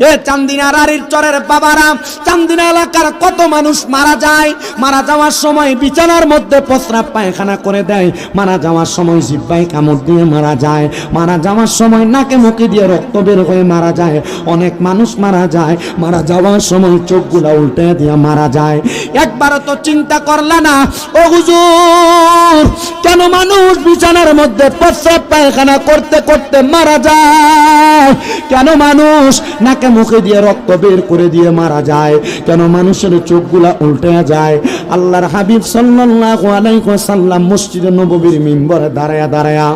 এ চান্দিনা রারির চরের বাবারা, চান্দিনা এলাকার কত মানুষ মারা যায়, মারা যাওয়ার সময় বিছানার মধ্যে প্রস্রাব পায়খানা করে দেয়, মারা যাওয়ার সময় জিহ্বায় কামড় দিয়ে মারা যায়, মারা যাওয়ার সময় নাকে মুখে দিয়ে রক্ত বের হয়ে মারা যায়। অনেক মানুষ মারা যায়, মারা যাওয়ার সময় চোখগুলা উল্টে দিয়ে মারা যায়। একবারও তো চিন্তা করলা না ও হুজুর, কেন মানুষ বিছানার মধ্যে প্রস্রাব পায়খানা করতে করতে মারা যায়? কেন মানুষ নাকে মুখে দিয়ে রক্ত বের করে দিয়ে মারা যায়? কেন মানুষের চোখগুলা উল্টে যায়? আল্লাহর হাবিব সাল্লাল্লাহু আলাইহি ওয়াসাল্লাম মসজিদে নববীর মিম্বরে দাঁড়ায়া দাঁড়ায়া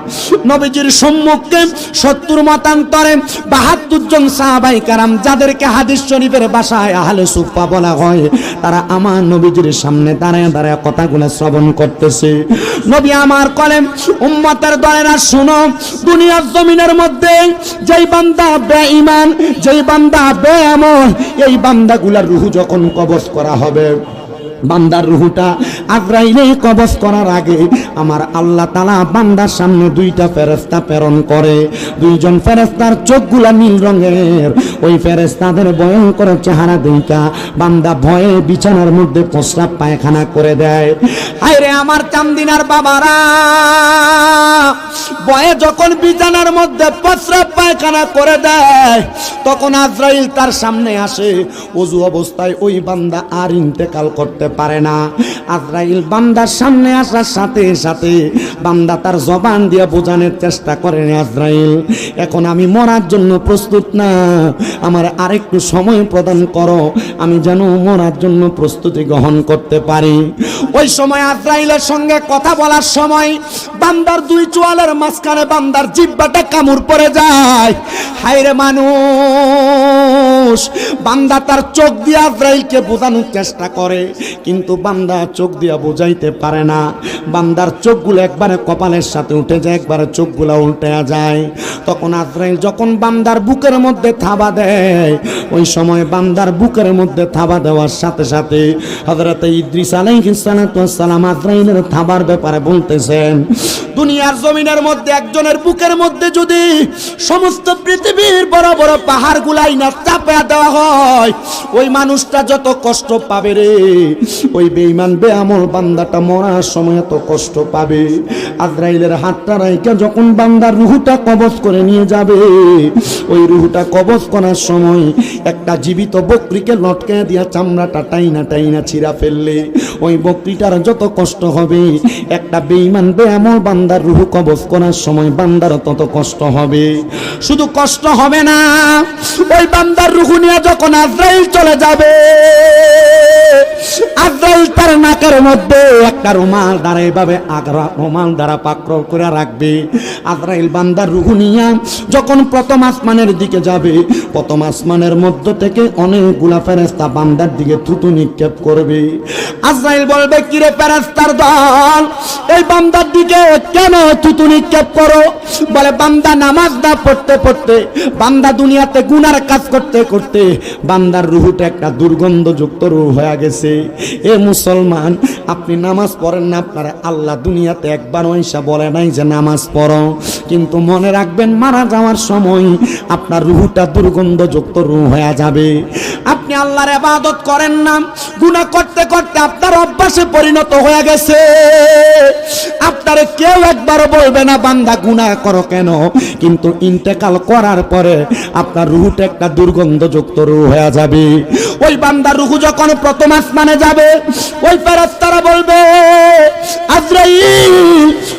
নবীজির সম্মুখে 70 মতান্তরে 72 জন সাহাবায়ে কেরাম, যাদেরকে হাদিস শরীফের ভাষায় আহলে সুফফা বলা হয়, তারা আমার নবীজির সামনে দাঁড়ায়া দাঁড়ায়া কথাগুলো শ্রবণ করতেছে। নবী আমার কলেম, উম্মতের দলেরা শুনো, দুনিয়ার জমিনের মধ্যে যেই বান্দা বেঈমান, যেই বান্দা বেআমল, এই বান্দাগুলার রূহ যখন কবজ করা হবে, বান্দার রূহটা আজরাইলে কবজ করার আগে আমার আল্লাহ তাআলা বান্দার সামনে 2টা ফেরেশতা প্রেরণ করে। 2জন ফেরেশতার চোখগুলা নীল রঙের। ওই ফেরেশতাদের ভয়ঙ্কর চেহারা দেখা বান্দা ভয়ে বিছানার মধ্যে প্রস্রাব পায়খানা করে দেয়। হায়রে আমার চান্দিনার বাবারা, ভয়ে যখন বিছানার মধ্যে প্রস্রাব পায়খানা করে দেয়, তখন আজরাইল তার সামনে আসে। ওযু অবস্থায় ওই বান্দা আর ইন্তেকাল করতে পারে না। আজরাইল বান্দার সামনে আসার সাথে সাথে বান্দা তার জবান দিয়ে বোঝানোর চেষ্টা করে, আজরাইল এখন আমি মরার জন্য প্রস্তুত না, আমার আরেকটু সময় প্রদান করো, আমি যেন মরার জন্য প্রস্তুতি গ্রহণ করতে পারি। ওই সময় আজরাইলের সঙ্গে কথা বলার সময় বান্দার 2 চোয়ালের মাঝখানে বান্দার জিহ্বাটা কামড় পড়ে যায়। হায়রে মানুষ, বান্দা তার চোখ দিয়ে আজরাইলকে বোঝানোর চেষ্টা করে, কিন্তু বান্দা চোখ দিয়া বোঝাইতে পারে না। বান্দার চোখগুলো একবারে কপালের সাথে উঠে যায়, একবারে চোখগুলো উল্টে যায়। তখন আজরাইল যখন বান্দার বুকের মধ্যে থাবা দেয়, ওই সময় বান্দার বুকের মধ্যে থাবা দেওয়ার সাথে সাথে হযরত ইদ্রিস আলাইহিস সালাতু ওয়াস সালাম আজরাইলের থাবার ব্যাপারে বলতেছেন, দুনিয়ার জমিনের মধ্যে একজনের বুকের মধ্যে যদি সমস্ত পৃথিবীর বড় বড় পাহাড়গুলাই না চাপা দেওয়া হয়, ওই মানুষটা যত কষ্ট পাবে রে, ওই বেঈমান বেআমল বান্দাটা মরার সময় এত কষ্ট পাবে। আজরাইলের হাতটা রাইখা যখন বান্দার রূহটা কবজ করে নিয়ে যাবে, ওই রূহটা কবজ করার সময় একটা জীবিত বকরিকে লটকে দিয়া চামড়াটা টাইনা টাইনা ছিঁড়া ফেললে ওই বকরিটার যত কষ্ট হবে, একটা বেঈমান বেআমল বান্দার রূহ কবজ করার সময় বান্দার তত কষ্ট হবে। শুধু কষ্ট হবে না, ওই বান্দার রূহ নিয়ে যখন আজরাইল চলে যাবে, আজরাইল তার নাকের মধ্যে একটা রুমাল দ্বারা এভাবে আগরা রুমাল দ্বারা পাকড় করে রাখবে। আজরাইল বান্দার রূহ নিয়ে যখন প্রথম আসমানের দিকে যাবে, প্রথম আসমানের মধ্য থেকে অনেকগুলা ফেরেশতা বান্দার দিকে থুতু নিক্ষেপ করবে। আজরাইল বলবে, কিরে ফেরেশতার দল, এই বান্দার দিকে কেন থুতু নিক্ষেপ করো? বলে, বান্দা নামাজ না পড়তে পড়তে, বান্দা দুনিয়াতে গুনার কাজ করতে করতে বান্দার রূহটা একটা দুর্গন্ধযুক্ত রূহ হয়ে গেছে। এ মুসলমান, আপনি নামাজ পড়েন না, আপনার আল্লাহ দুনিয়াতে একবার ওইসা বলে নাই যে নামাজ পড়ো, কিন্তু মনে রাখবেন মারা যাওয়ার সময় আপনার রূহটা দুর্গন্ধযুক্ত রূহ হয়ে যাবে। আপনি আল্লাহর ইবাদত করেন না, গুনাহ করতে করতে আপনার অভ্যাসে পরিণত হয়ে গেছে। আপনারে কেউ একবারও বলবে না বান্দা গুনাহ করো কেন, কিন্তু ইন্তেকাল করার পরে আপনার রূহটা একটা দুর্গন্ধযুক্ত রূহ হয়ে যাবে। ওই বান্দার রূহ যখন প্রথম আসমানে যাবে, ওই ফেরেশতারা বলবে, আজরাইল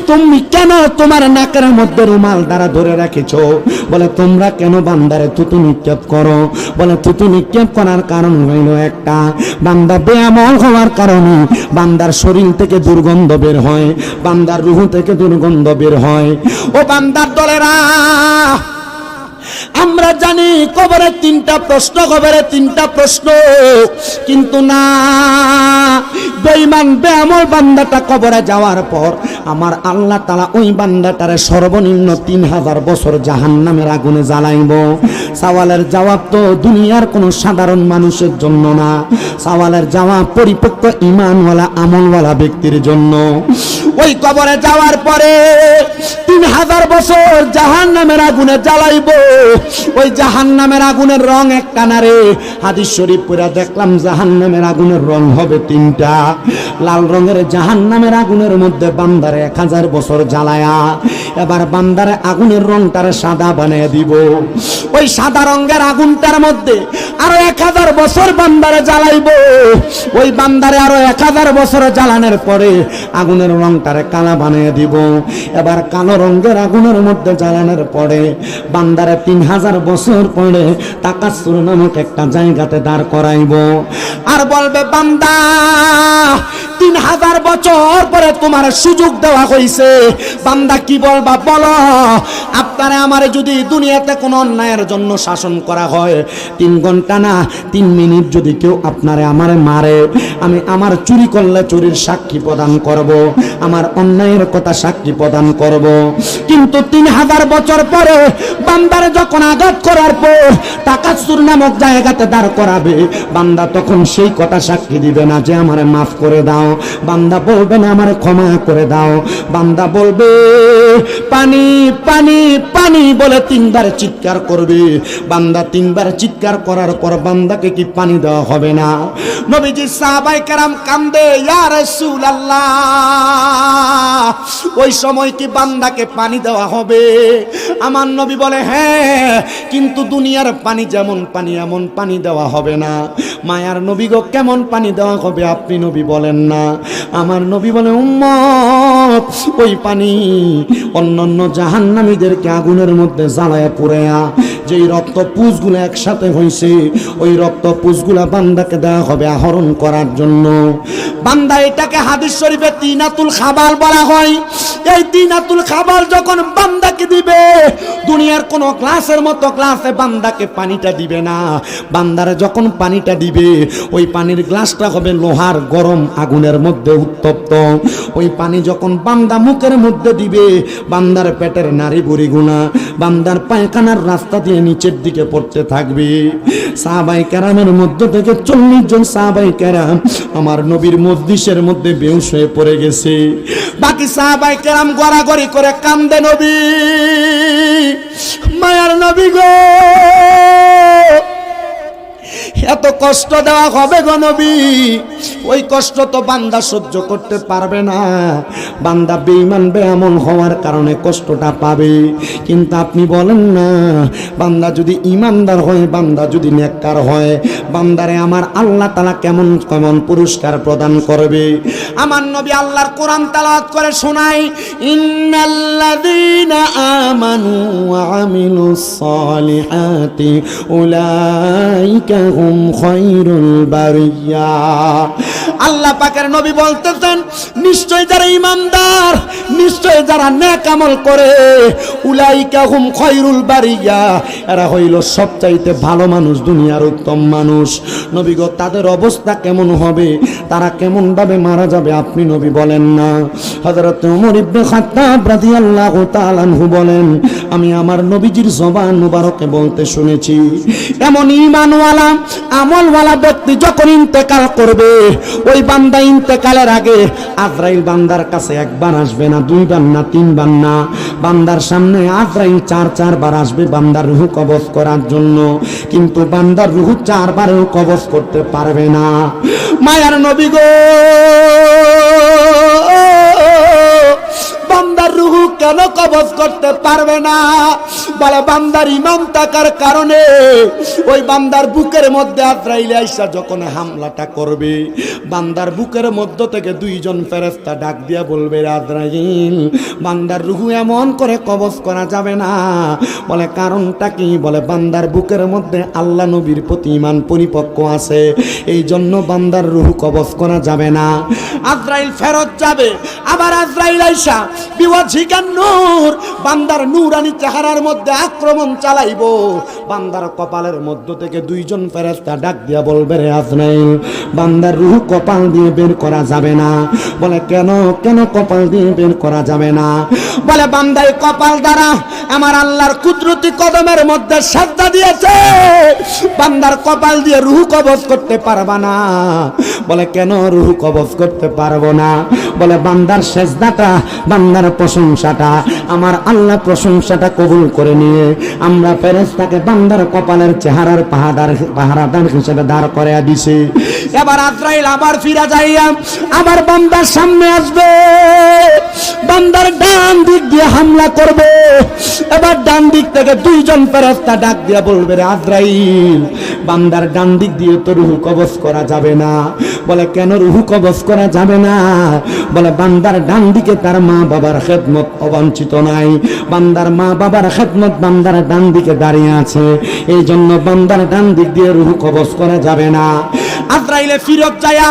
তুমি কেন তোমার নাকের মধ্যে রুমাল দ্বারা ধরে রেখেছো? বলে, তোমরা কেন বান্দারে থুতু নিক্ষেপ করো? বলে, থুতু নিক্ষেপ করার কারণ হইল একটা, বান্দা বেআমল হওয়ার কারণে বান্দার শরীর থেকে দুর্গন্ধ বের হয়, বান্দার রূহ থেকে দুর্গন্ধ বের হয়। ও বান্দার দলেরা, আমরা জানি কবরে 3টা প্রশ্ন, কবরে 3টা প্রশ্ন, কিন্তু না, বেঈমান বেআমল বান্দাটা কবরে যাওয়ার পর আমার আল্লাহ তাআলা ওই বান্দাটারে সর্বনিম্ন 3000 বছর জাহান্নামের আগুনে জ্বালাইব। সওয়ালের জবাব তো দুনিয়ার কোনো সাধারণ মানুষের জন্য না, সওয়ালের জবাব পরিপক্ক ঈমানওয়ালা আমলওয়ালা ব্যক্তির জন্য। ওই কবরে যাওয়ার পরে 3000 বছর জাহান্নামের আগুনে জ্বালাইবো। ওই জাহান্নামের আগুনের রং একটা না রে, হাদিস শরীফ পড়া দেখলাম জাহান্নামের আগুনের রং হবে 3টা। লাল রঙের জাহান্নামের আগুনের মধ্যে বান্দারে 1000 বছর জ্বালায়া এবার বান্দারে আগুনের রংটারে সাদা বানিয়ে দিব। ওই সাদা রঙের আগুনটার মধ্যে আরো 1000 বছর বান্দারে জ্বালাইবো। ওই বান্দারে আরো 1000 বছর জ্বালানোর পরে আগুনের রংটারে কালা বানিয়ে দিব। এবার কালো রঙের আগুনের মধ্যে জ্বালানোর পরে বান্দারে 3000 বছর পরে তাকাসুর নামক একটা জায়গাতে দাঁড় করাইব। আর বলবে বান্দা 3000 বছর পরে তোমার সুযোগ দেওয়া হয়েছে। বান্দা কি বলবা বলো? আপনারা আমারে যদি দুনিয়াতে কোনো অন্যায়ের জন্য শাসন করা হয় 3 ঘন্টা না 3 মিনিট যদি কেউ আপনারে আমারে মারে, আমি আমার চুরি করলে চুরির সাক্ষী প্রদান করব, আমার অন্যায়ের কথা সাক্ষী প্রদান করব। কিন্তু 3000 বছর পরে বান্দারে যখন আঘাত করার পর তাকাসুর নামক জায়গাতে দাঁড় করাবে, বান্দা তখন সেই কথা সাক্ষী দিবে না যে আমারে মাফ করে দাও। বান্দা বলবে না আমারে ক্ষমা করে দাও। বান্দা বলবে পানি পানি পানি বলে 3 বার চিৎকার করবে। বান্দা 3 বার চিৎকার করার পর বান্দাকে কি পানি দেওয়া হবে না? নবীজি সাহাবায়ে কেরাম কান্দে, ইয়া রাসূলুল্লাহ ওই সময় কি বান্দাকে পানি দেওয়া হবে? আমার নবী বলে হ্যাঁ, কিন্তু দুনিয়ার পানি যেমন পানি এমন পানি দেওয়া হবে না। মায়ার নবী গো, কেমন পানি দেওয়া হবে আপনি নবী বলেন না। আমার নবী বলে উম্মত ওই পানি অন্যান্য জাহান্নামীদেরকে আগুনের মধ্যে জ্বালায়া পুড়ায়া যেই রক্ত পুষগুলো একসাথে হইছে ওই রক্ত পুষগুলা বান্দাকে দেওয়া হবে আহরণ করার জন্য। বান্দা এটাকে হাদিস শরীফে তিনাতুল খাবাল বলা হয়। এই তিনাতুল খাবাল যখন বান্দাকে দিবে, দুনিয়ার কোন গ্লাসের মতো গ্লাসে বান্দাকে পানিটা দিবে না। বান্দারে যখন পানিটা দিবে ওই পানির গ্লাসটা হবে লোহার গরম আগুনের মধ্যে উত্তপ্ত। ওই পানি যখন বান্দা মুখের মধ্যে দিবে, বান্দার পেটের নাড়ি বুড়ি গুণা বান্দার পায়খানার রাস্তা দিয়ে নিচের দিকে পড়তে থাকবে। সাহাবায়ে কেরামের মধ্যে থেকে 40 জন সাহাবায়ে কেরাম আমার নবীর মজলিসের মধ্যে বেহুশ হয়ে পড়ে গেছে। বাকি সাহাবায়ে কেরাম গড়াগড়ি করে কান্দে, নবী মায়ার নবী গো এত কষ্ট দেওয়া হবে গো নবী। ওই কষ্ট তো বান্দা সহ্য করতে পারবে না। বান্দা বেঈমান বেআমল হওয়ার কারণে কষ্টটা পাবে। কিন্তু আপনি বলেন না, বান্দা যদি ইমানদার হয়, বান্দা যদি নেককার হয়, বান্দারে আমার আল্লাহ তাআলা কেমন কেমন পুরস্কার প্রদান করবে। আমার নবী আল্লাহর কোরআন তেলাওয়াত করে শোনায়, ইন্নাল্লাযীনা আমানু ওয়া আমিলুস সালিহাতি উলাইকা হুম খায়রুল বারিয়া। আল্লাহ পাকের নবী বলতেছেন, নিশ্চয় যারা ঈমানদার, নিশ্চয় যারা নেক আমল করে, উলাইকা হুম খায়রুল বারিয়া, এরা হইল সবচাইতে ভালো মানুষ, দুনিয়ার উত্তম মানুষ। নবী গো তাদের অবস্থা কেমন হবে, তারা কেমন ভাবে মারা যাবে আপনি নবী বলেন না। হযরত ওমর ইবনে খাত্তাব রাদিয়াল্লাহু তাআলা আনহু বলেন, আমি আমার নবীজির জবান মুবারকে বলতে শুনেছি, এমন ঈমানওয়ালা আমলওয়ালা ব্যক্তি যখন ইন্তেকাল করবে, ওই বান্দা ইন্তেকালের আগে আজরাইল বান্দার কাছে একবার আসবে না, 2 বার না, 3 বার না, বান্দার সামনে আজরাইল 4 বার আসবে বান্দার রূহ কবজ করার জন্য। কিন্তু বান্দার রূহ 4 বারও কবজ করতে পারবে না। মায়ার নবী গো বান্দার রূহ কেন কবজ করতে পারবে না? বলে বান্দার ঈমান থাকার কারণে। ওই বান্দার বুকের মধ্যে আজরাইল আইসা যখন হামলাটা করবে, বান্দার বুকের মধ্য থেকে 2 জন ফেরেশতা ডাক দিয়া বলবে, আজরাইল বান্দার রূহ এমন করে কবজ করা যাবে না। বলে কারণটা কি? বলে বান্দার বুকের মধ্যে আল্লাহ নবীর প্রতি ঈমান পরিপক্ক আছে, এই জন্য বান্দার রূহ কবজ করা যাবে না। আজরাইল ফেরত যাবে, আবার আজরাইল আইসা ওয়াজহিকান নূর, বান্দার নূরানি চেহারার মধ্যে আক্রমণ চালাইবো। বান্দার কপালের মধ্য থেকে দুইজন ফেরেশতা ডাক দিয়া বলবে, রে আজরাইল, বান্দার রূহ কপাল দিয়ে বের করা যাবে না। বলে কেন? কেন কপাল দিয়ে বের করা যাবে না? বলে বান্দাই কপাল দ্বারা আমার আল্লাহর কুদরতি কদমের মধ্যে সাজদা দিয়েছে, বান্দার কপাল দিয়ে রূহ কবজ করতে পারবা না। বলে কেন রূহ কবজ করতে পারবো না? বলে বান্দার সেজদাটা, বান্দার প্রশংসাটা আমার প্রশংসাটা কবুল করে নিয়ে আমরা ফেরেশতাকে বান্দার কপালের চেহারার পাহারাদার হিসেবে দাঁড় করে দিছি। এবার আজরাইল আবার ফিরা যাইয়া আবার বান্দার সামনে আসবে, বান্দার ডান দিক দিয়ে হামলা করবে। এবার ডান দিক থেকে দুইজন ফেরেশতা ডাক দিয়া বলবে, রে আজরাইল, বান্দার ডান দিক দিয়ে তো রূহ কবজ করা যাবে না। বলে কেন রূহ কবজ করা যাবে না? বলে বান্দার ডান দিকে তার মা বাবার খেদমত অবাঞ্ছিত নাই, বান্দার মা বাবার খেদমত বান্দার ডান দিকে দাঁড়িয়ে আছে, এই জন্য বান্দার ডান দিক দিয়ে রূহ কবজ করা যাবে না। আজরাইলে ফিরত যায়া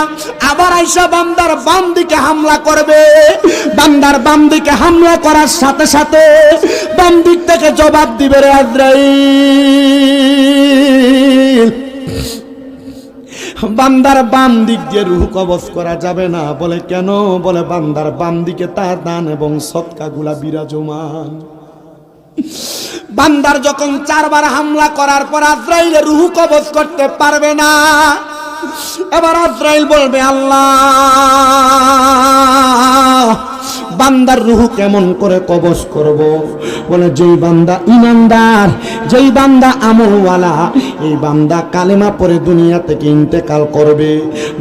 আবার আইসা বান্দার বাম দিকে হামলা করবে। বান্দার বাম দিকে হামলা করার সাথে সাথে বাম দিক থেকে জবাব দিবে, রে আজরাইল, বান্দার বাম দিক দিয়ে রূহ কবজ করা যাবে না। বলে কেন? বলে বান্দার বাম দিকে তার দান এবং সদকাগুলা বিরাজমান। বান্দার যখন 4 বার হামলা করার পর আজরাইল রূহ কবজ করতে পারবে না। এবার আজরাইল বলবে, আল্লাহ, বান্দার রূহ কেমন করে কবজ করব? বলে যেই বান্দা ইমানদার, যেই বান্দা আমলওয়ালা, এই বান্দা কালেমা পড়ে দুনিয়া থেকে ইন্তেকাল করবে।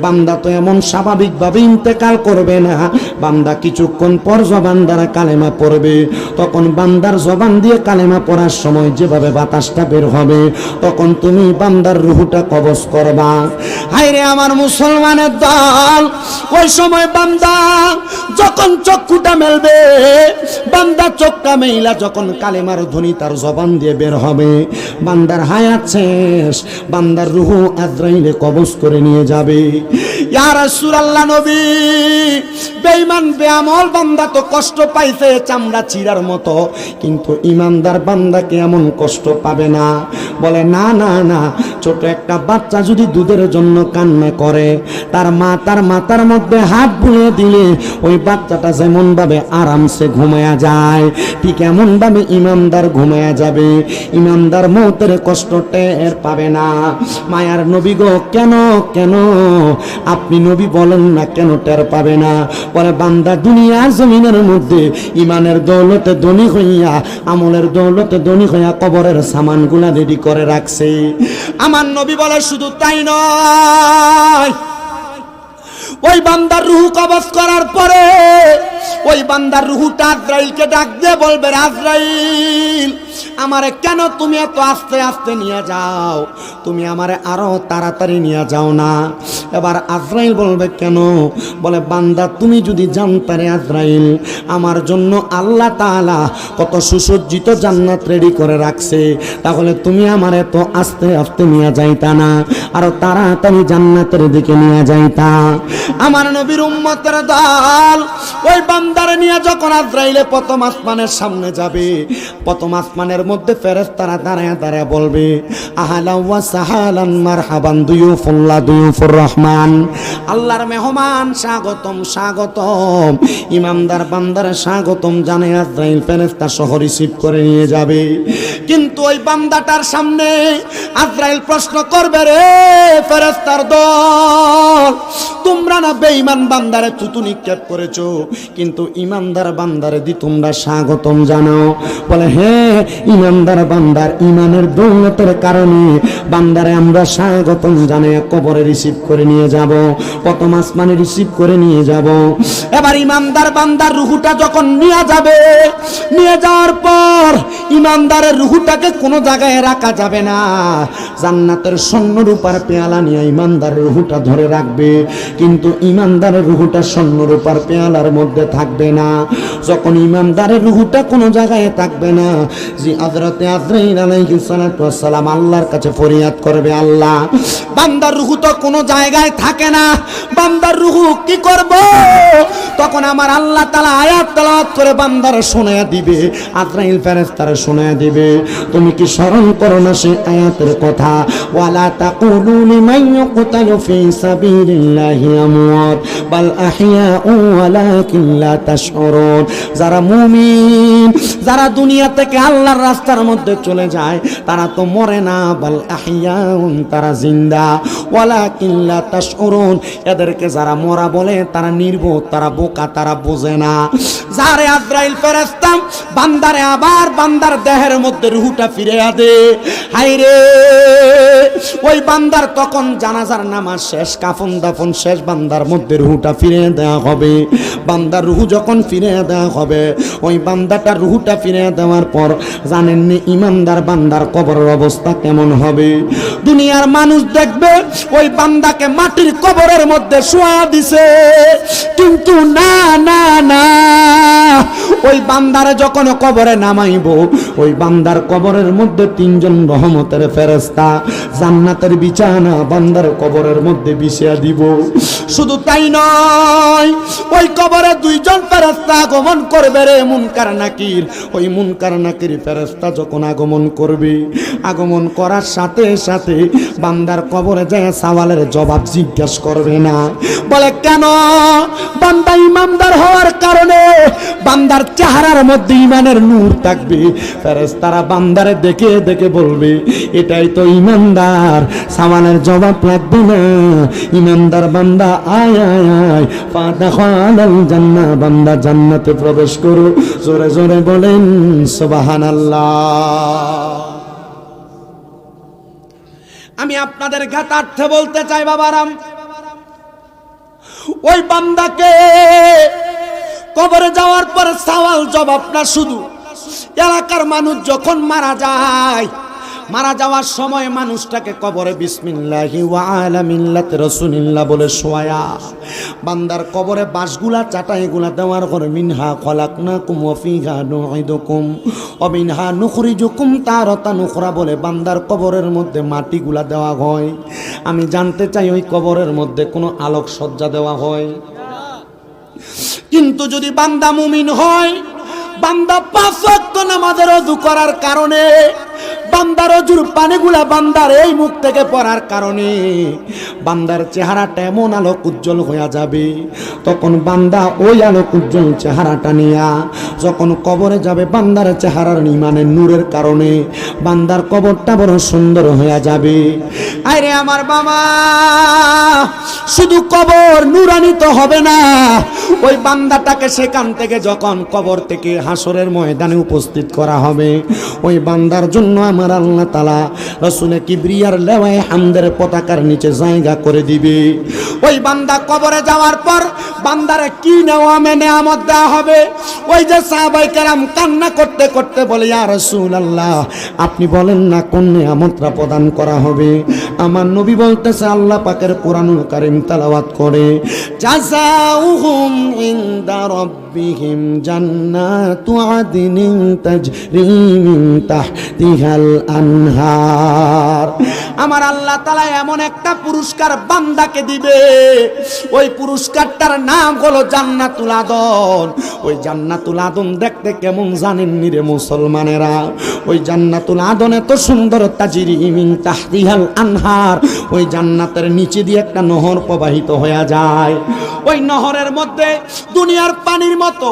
বান্দা তো এমন স্বাভাবিকভাবে ইন্তেকাল করবে না, বান্দা কিছুক্ষণ পর জবান দ্বারা কালেমা পড়বে। তখন বান্দার জবান দিয়ে কালেমা পড়ার সময় যেভাবে বাতাসটা বের হবে, তখন তুমি বান্দার রূহটা কবজ করবা। হায়রে আমার মুসলমানের দল, ওই সময় বান্দা যখন চক্ষুটা মেলবে, বান্দা চোখটা মেইলা যখন কালেমার ধ্বনি তার জবান দিয়ে বের হবে, বান্দার হায়াত শেষ, বান্দার রূহ আজরাইলে কবজ করে নিয়ে যাবে। ইয়া রাসূলুল্লাহ, নবী, বেঈমান বেআমল বান্দা তো কষ্ট পাইছে চামড়া চিরার মতো, কিন্তু ইমানদার বান্দাকে এমন কষ্ট পাবে না। বলে না না না, ছোট একটা বাচ্চা যদি দুধের জন্য কান্না করে, তার মা তার মাথার মধ্যে হাত বুলিয়ে দিলে ওই বাচ্চাটা যেমন ভাবে আরামসে ঘুমায়া যায়, ঠিক এমন ভাবে ইমানদার ঘুমায়া যাবে। ইমানদার মৌতের কষ্ট টের পাবে না। মায়ার নবী গো, কেন কেন আপনি নবী বলেন না কেন টের পাবে না? বলে বান্দা দুনিয়ার জমিনের মধ্যে ইমানের দৌলতে ধনী হইয়া, আমলের দৌলতে ধনী হইয়া কবরের সামানগুলা রেডি করে রাখছে। আমার নবী বলে শুধু তাই নয়, ওই বান্দার রূহ কবজ করার পরে ওই বান্দার রূহটা আজরাইলকে ডাক দিয়ে বলবে, আজরাইল, আমারে কেন তুমি এত আস্তে আস্তে নিয়ে যাও? তুমি আমারে আরো তাড়াতাড়ি নিয়ে যাও না। এবার আজরাইল বলবে কেন? বলে বান্দা তুমি যদি জানতারে আজরাইল, আমার জন্য আল্লাহ তাআলা কত সুসজ্জিত জান্নাত রেডি করে রাখছে, তাহলে তুমি আমারে এত আস্তে আস্তে নিয়ে যাইতা না, আরো তাড়াতাড়ি জান্নাতের দিকে নিয়ে যাইতা। আমার নবীর উম্মতের দল ওই বান্দারে নিয়ে যখন আজরাইলে প্রথম আসমানের সামনে যাবে, প্রথম আসমানের মধ্যে ফেরেশতারা দাঁড়ায় দাঁড়ায় বলবে, আহলান ওয়া সাহালান মারহাবান দুয়ুফুল্লাহ দুয়ুফুর রহমান, আল্লাহর মেহমান স্বাগতম স্বাগতম। ইমানদার বান্দারে স্বাগতম জানায় আজরাইল ফেরেশতা সহ রিসিভ করে নিয়ে যাবে। কিন্তু ওই বান্দাটার সামনে আজরাইল প্রশ্ন করবে, রে ফেরেশতার দল, তোমরা না বেঈমান বান্দারে থুতু নিক্ষেপ করেছো, কিন্তু ইমানদার বান্দারে দি তোমরা স্বাগতম জানাও। বলে হ্যাঁ, ইমানদার বান্দার ইমানের দৌলতের কারণে বান্দারে আমরা স্বাগতম জানাই কবরে রিসিভ করে নিয়ে যাব, প্রথম আসমানে রিসিভ করে নিয়ে যাব। এবার ইমানদার বান্দার রূহটা যখন নিয়ে যাবে, নিয়ে যাওয়ার পর ইমানদারের রূহটাকে কোনো জায়গায় রাখা যাবে না, জান্নাতের স্বর্ণ রূপার পেয়ালা নিয়ে ইমানদারের রূহটা ধরে রাখবে। কিন্তু ইমানদারের রূহটা স্বর্ণরূপার পেয়ালার মধ্যে থাকবে না। যখন ইমানদারের রূহটা কোনো জায়গায় থাকবে না, যে হযরতে আজরাইল আলাইহিস সালাতু ওয়াস সালাম আল্লাহর কাছে ফরিয়াদ করবে, আল্লাহ বান্দার রূহ তো কোনো জায়গায় থাকে না, বান্দার রূহ কি করব? তখন আমার আল্লাহ তাআলা আয়াত তেলাওয়াত করে বান্দার শোনায়া দিবে, আজরাইল ফেরেশতারে শোনায়া দিবে। তুমি কি স্মরণ করো না সেই আয়াতের কথা? ওয়ালা তাকুলু লিমান ইউকতালু ফি সাবিলিল্লাহি আমওয়াত বাল আহইয়াউ ওয়ালাকিন লা তাশউরুন। যারা মুমিন, যারা দুনিয়া থেকে আল্লাহর রাস্তার মধ্যে চলে যায়, তারা তো মরে না, বাল আহইয়াউন, তারা জিন্দা, ওয়ালাকিন লা তাশউরুন। এদেরকে যারা মরা বলে তারা নির্বোধ, তারা বোকা, তারা বোঝে না। যারে আজরাইল ফেরেশতা বান্দারে আবার বান্দার দেহের মধ্যে রূহটা ফিরিয়ে দে, হায়রে ওই বান্দার তখন জানাজার নামাজ শেষ, কাফন দাফন শেষ, বান্দার মধ্যে রূহটা ফিরিয়ে দেওয়া হবে। বান্দার রূহ যখন ফিরিয়ে দেওয়া হবে, ওই বান্দাটার রূহটা ফিরিয়ে দেওয়ার পর জানেননি ইমানদার বান্দার কবরের অবস্থা কেমন হবে? দুনিয়ার মানুষ দেখবে ওই বান্দাকে মাটির কবরের মধ্যে শোয়া দিছে, কিন্তু না না না, ওই বান্দারে যখন কবরে নামাইব, ওই বান্দার কবরের মধ্যে তিনজন রহমতের ফেরেশতা জান্নাতের বিছানা বান্দার কবরের মধ্যে বিছিয়ে দিব। শুধু তাই নয়, ওই কবরে দুইজন ফেরেশতা আগমন করবে রে, মুনকার নাকির। ওই মুনকার নাকির ফেরেশতা যখন আগমন করবে, আগমন করার সাথে সাথে বান্দার কবরে যায় সওয়ালের জবাব জিজ্ঞাসা করবে না। বলে কেন? বান্দা ইমানদার হওয়ার কারণে বান্দার চেহারার মধ্যে ইমানের নূর থাকবে। ফেরেশতারা বান্দারে দেখে দেখে বলবে, এটাই তো ইমানদার, সওয়ালের জবাব লাগবে না। ইমানদার বান্দা আয় আয় আয়, ফাদাখালাল জান্নাহ, বান্দা জান্নাতে প্রবেশ করো। জোরে জোরে বলেন সুবহানাল্লাহ। আমি আপনাদের জ্ঞাতার্থে বলতে চাই বাবারাম, ওই বান্দাকে কবরে যাওয়ার পর সওয়াল জবাব না, শুধু এলাকার মানুষ যখন মারা যায়, মারা যাওয়ার সময় মানুষটাকে কবরে বিসমিল্লাহি ওয়া আলা মিল্লাতি রাসূলিল্লাহ বলে শোয়া, বান্দার কবরে বাঁশগুলা চাটাইগুলা দেওয়ার পর মিনহা খলাকনাকুম ওয়া ফিহা নুঈদুকুম ওয়া মিনহা নুখরিজুকুম তারাতান উখরা বলে বান্দার কবরের মধ্যে মাটিগুলা দেওয়া হয়। আমি জানতে চাই ওই কবরের মধ্যে কোনো আলোক সজ্জা দেওয়া হয়? কিন্তু যদি বান্দা মুমিন হয়, বান্দা 5 ওয়াক্ত নামাজের ওযু করার কারণে, বান্দার ওযুর পানিগুলা বান্দার এই মুখ থেকে পড়ার কারণে বান্দার চেহারাটা এমন আলোক উজ্জ্বল হয়ে যাবে, তখন বান্দা ওই আলোক উজ্জ্বল চেহারাটা নিয়া যখন কবরে যাবে, বান্দার চেহারার ইমানের নূরের কারণে বান্দার কবরটা বড় সুন্দর হয়ে যাবে। আরে আমার বাবা, শুধু কবর নুরানি তো হবে না, ওই বান্দাটাকে সেখান থেকে যখন কবর থেকে হাসরের ময়দানে উপস্থিত করা হবে, ওই বান্দার জন্য আমার আল্লাহ তাআলা রাসূলে কিবরিয়ার লেওয়ায়ে হামদের পতাকার নিচে জায়গা করে দিবে। ওই বান্দা কবরে যাওয়ার পর বান্দারে কি নেয়ামত দেওয়া হবে? ওই যে সাহাবায়ে কেরাম কান্না করতে করতে বলে, ইয়া রাসূলুল্লাহ, আপনি বলেন না কোন নেয়ামতটা প্রদান করা হবে? আমার নবী বলতেছে, আল্লাহ পাকের কোরআনুল কারীম তেলাওয়াত করে, জাযাউহুম ইনদা রাব্বিহিম জান্নাতু আদনিন তাজরি মিন তাহতিহাল আনহার। আমার আল্লাহ তাআলা এমন একটা পুরস্কার বান্দাকে দিবে, ওই পুরস্কারটার নাম হলো জান্নাতুল আদন। ওই জান্নাতুল আদন দেখতে কেমন জানেন নি রে মুসলমানেরা? ওই জান্নাতুল আদন এত সুন্দর, তাজরি মিন তাহতিহাল আনহার, ওই জান্নাতের নিচে দিয়ে একটা নহর প্রবাহিত হয়ে যায়। ওই নহরের মধ্যে দুনিয়ার পানির মতো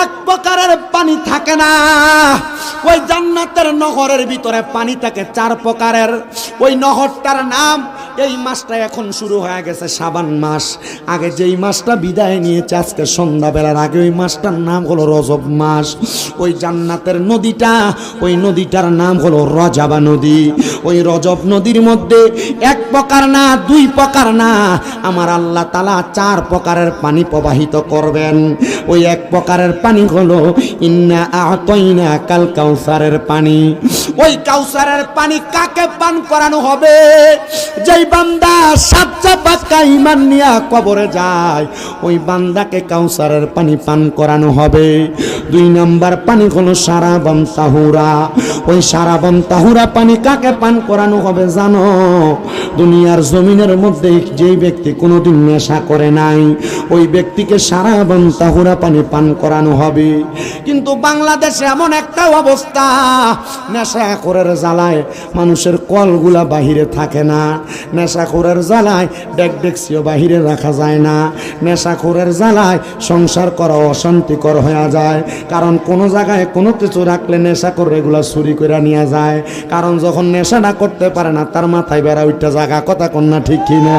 এক প্রকারের পানি থাকে না, ওই জান্নাতের নহরের ভিতরে পানি থাকে 4 প্রকারের। ওই নহরটার নাম, এই মাসটা এখন শুরু হয়ে গেছে শাবান মাস, আগে যেই মাসটা বিদায় নিয়েছে আজকে সন্ধ্যাবেলার আগে, ওই মাসটার নাম হলো রজব মাস। ওই জান্নাতের নদীটা, ওই নদীটার নাম হলো রজাবা নদী। ওই রজব নদীর মধ্যে 1 প্রকার না, 2 প্রকার না, আমার আল্লাহ তাআলা 4 প্রকারের পানি প্রবাহিত করবেন। ওই 1 প্রকারের পানি হলো ইন্না আ'তাইনা কাল কাউসারের পানি। ওই কাউসারের পানি কাকে পান করানো হবে? যেই বান্দা 7 পাক পাক্কা ঈমান নিয়া কবরে যায় ওই বান্দাকে কাউসারের পানি পান করানো হবে। 2 নাম্বার পানি হলো শারাবান তাহুরা। ওই শারাবান তাহুরা পানি কাকে পান করানো হবে জানো? দুনিয়ার জমিনের মধ্যে যেই ব্যক্তি কোনোদিন নেশা করে নাই ওই ব্যক্তিকে শারাবান তাহুরা পানি পান করানো হবে। কিন্তু বাংলাদেশে এমন একটা অবস্থা, নেশাখোরের জ্বালায় মানুষের কলগুলা বাহিরে থাকে না, নেশাখোরের জ্বালায় ডেকডেকসিও বাহিরে রাখা যায় না, নেশাখোরের জ্বালায় সংসার করা অশান্তিকর হয়ে যায়। কারণ কোনো জায়গায় কোনো কিছু রাখলে নেশাখোর এগুলা চুরি করে নিয়ে যায়। কারণ যখন নেশাটা করতে পারে না তার মাথায় বেড়া উঠতে জায়গা, কথা কন্যা ঠিক কিনা?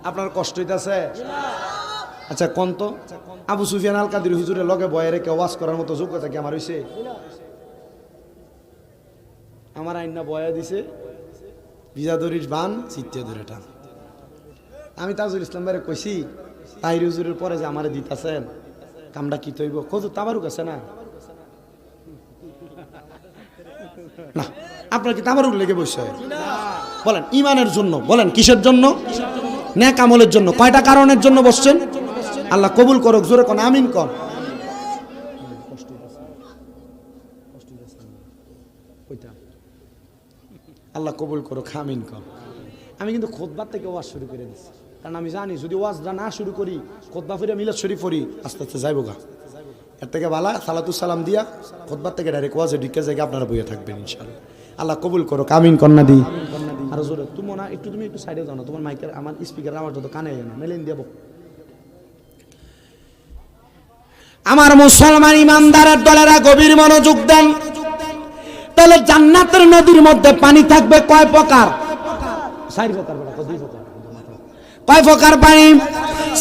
আপনার কষ্ট হইতেছে? আচ্ছা কোন তো আবু সুফিয়ান আল কাদির হুজুরের লগে বয়ে রেখে ওয়াজ করার মতো যোগ্যতা কি আমার হইছে? আমার আইনা বয়া দিছে বিজাদরির বান চিত্তে ধরে টান। আমি তাজুল ইসলাম ভাইরে কইছি তাহির হুজুরের পরে যে আমারে দিতাছেন কামটা কি তৈব কত তাবারুক আছে না? না আপনার কি তাবারুক লেগে বসে? বলেন ঈমানের জন্য, বলেন কিসের জন্য? নেক আমলের জন্য। কয়টা কারণের জন্য বসছেন? আল্লাহ কবুল করুক, জোরে কোন আমিন কোন। আল্লাহ কবুল করুক, আমিন কোন। আমি কিন্তু খুতবা থেকে ওয়াজ শুরু করে দিচ্ছি, কারণ আমি জানি যদি ওয়াজটা না শুরু করি খুতবা ফিরে মিলাদ শরীফ পড়ি আস্তে আস্তে যাইব গা। এর থেকে বালা সালাতু সালাম দিয়া খুতবা থেকে ডাইরেক্ট ওয়াজে ঢুকে যাই, আপনারা বইয়ে থাকবেন ইনশাআল্লাহ। আল্লাহ কবুল করুক, আমিন কন্যা দি। আর জোরে তুমি না একটু, তুমি একটু সাইডে যাও না, তোমার মাইকের আমার স্পিকার আমার যত কানে না মেলেন দেব। আমার মুসলমান ইমানদারের দলেরা গভীর মনোযোগ দেন। তাহলে জান্নাতের নদীর মধ্যে পানি থাকবে কয় প্রকার? 4 প্রকার। কয় প্রকার পানি?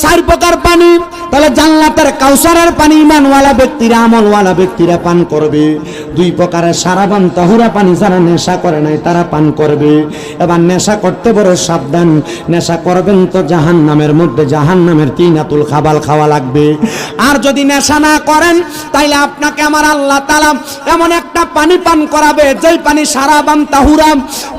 4 প্রকার পানি। তাহলে জান্নাতের কাউসারের পানি ঈমানওয়ালা ব্যক্তিরা, আমলওয়ালা ব্যক্তিরা পান করবে। 2 প্রকারের শারাবান তাহুরা পানি যারা নেশা করে নাই তারা পান করবে। এবার নেশা করতে বড় সাবধান, নেশা করবেন তো জাহান্নামের মধ্যে জাহান্নামের 3 আতুল খাবাল খাওয়া লাগবে। আর যদি নেশা না করেন তাইলে আপনাকে আমার আল্লাহ তাআলা এমন একটা পানি পান করাবে যেই পানি শারাবান তাহুরা।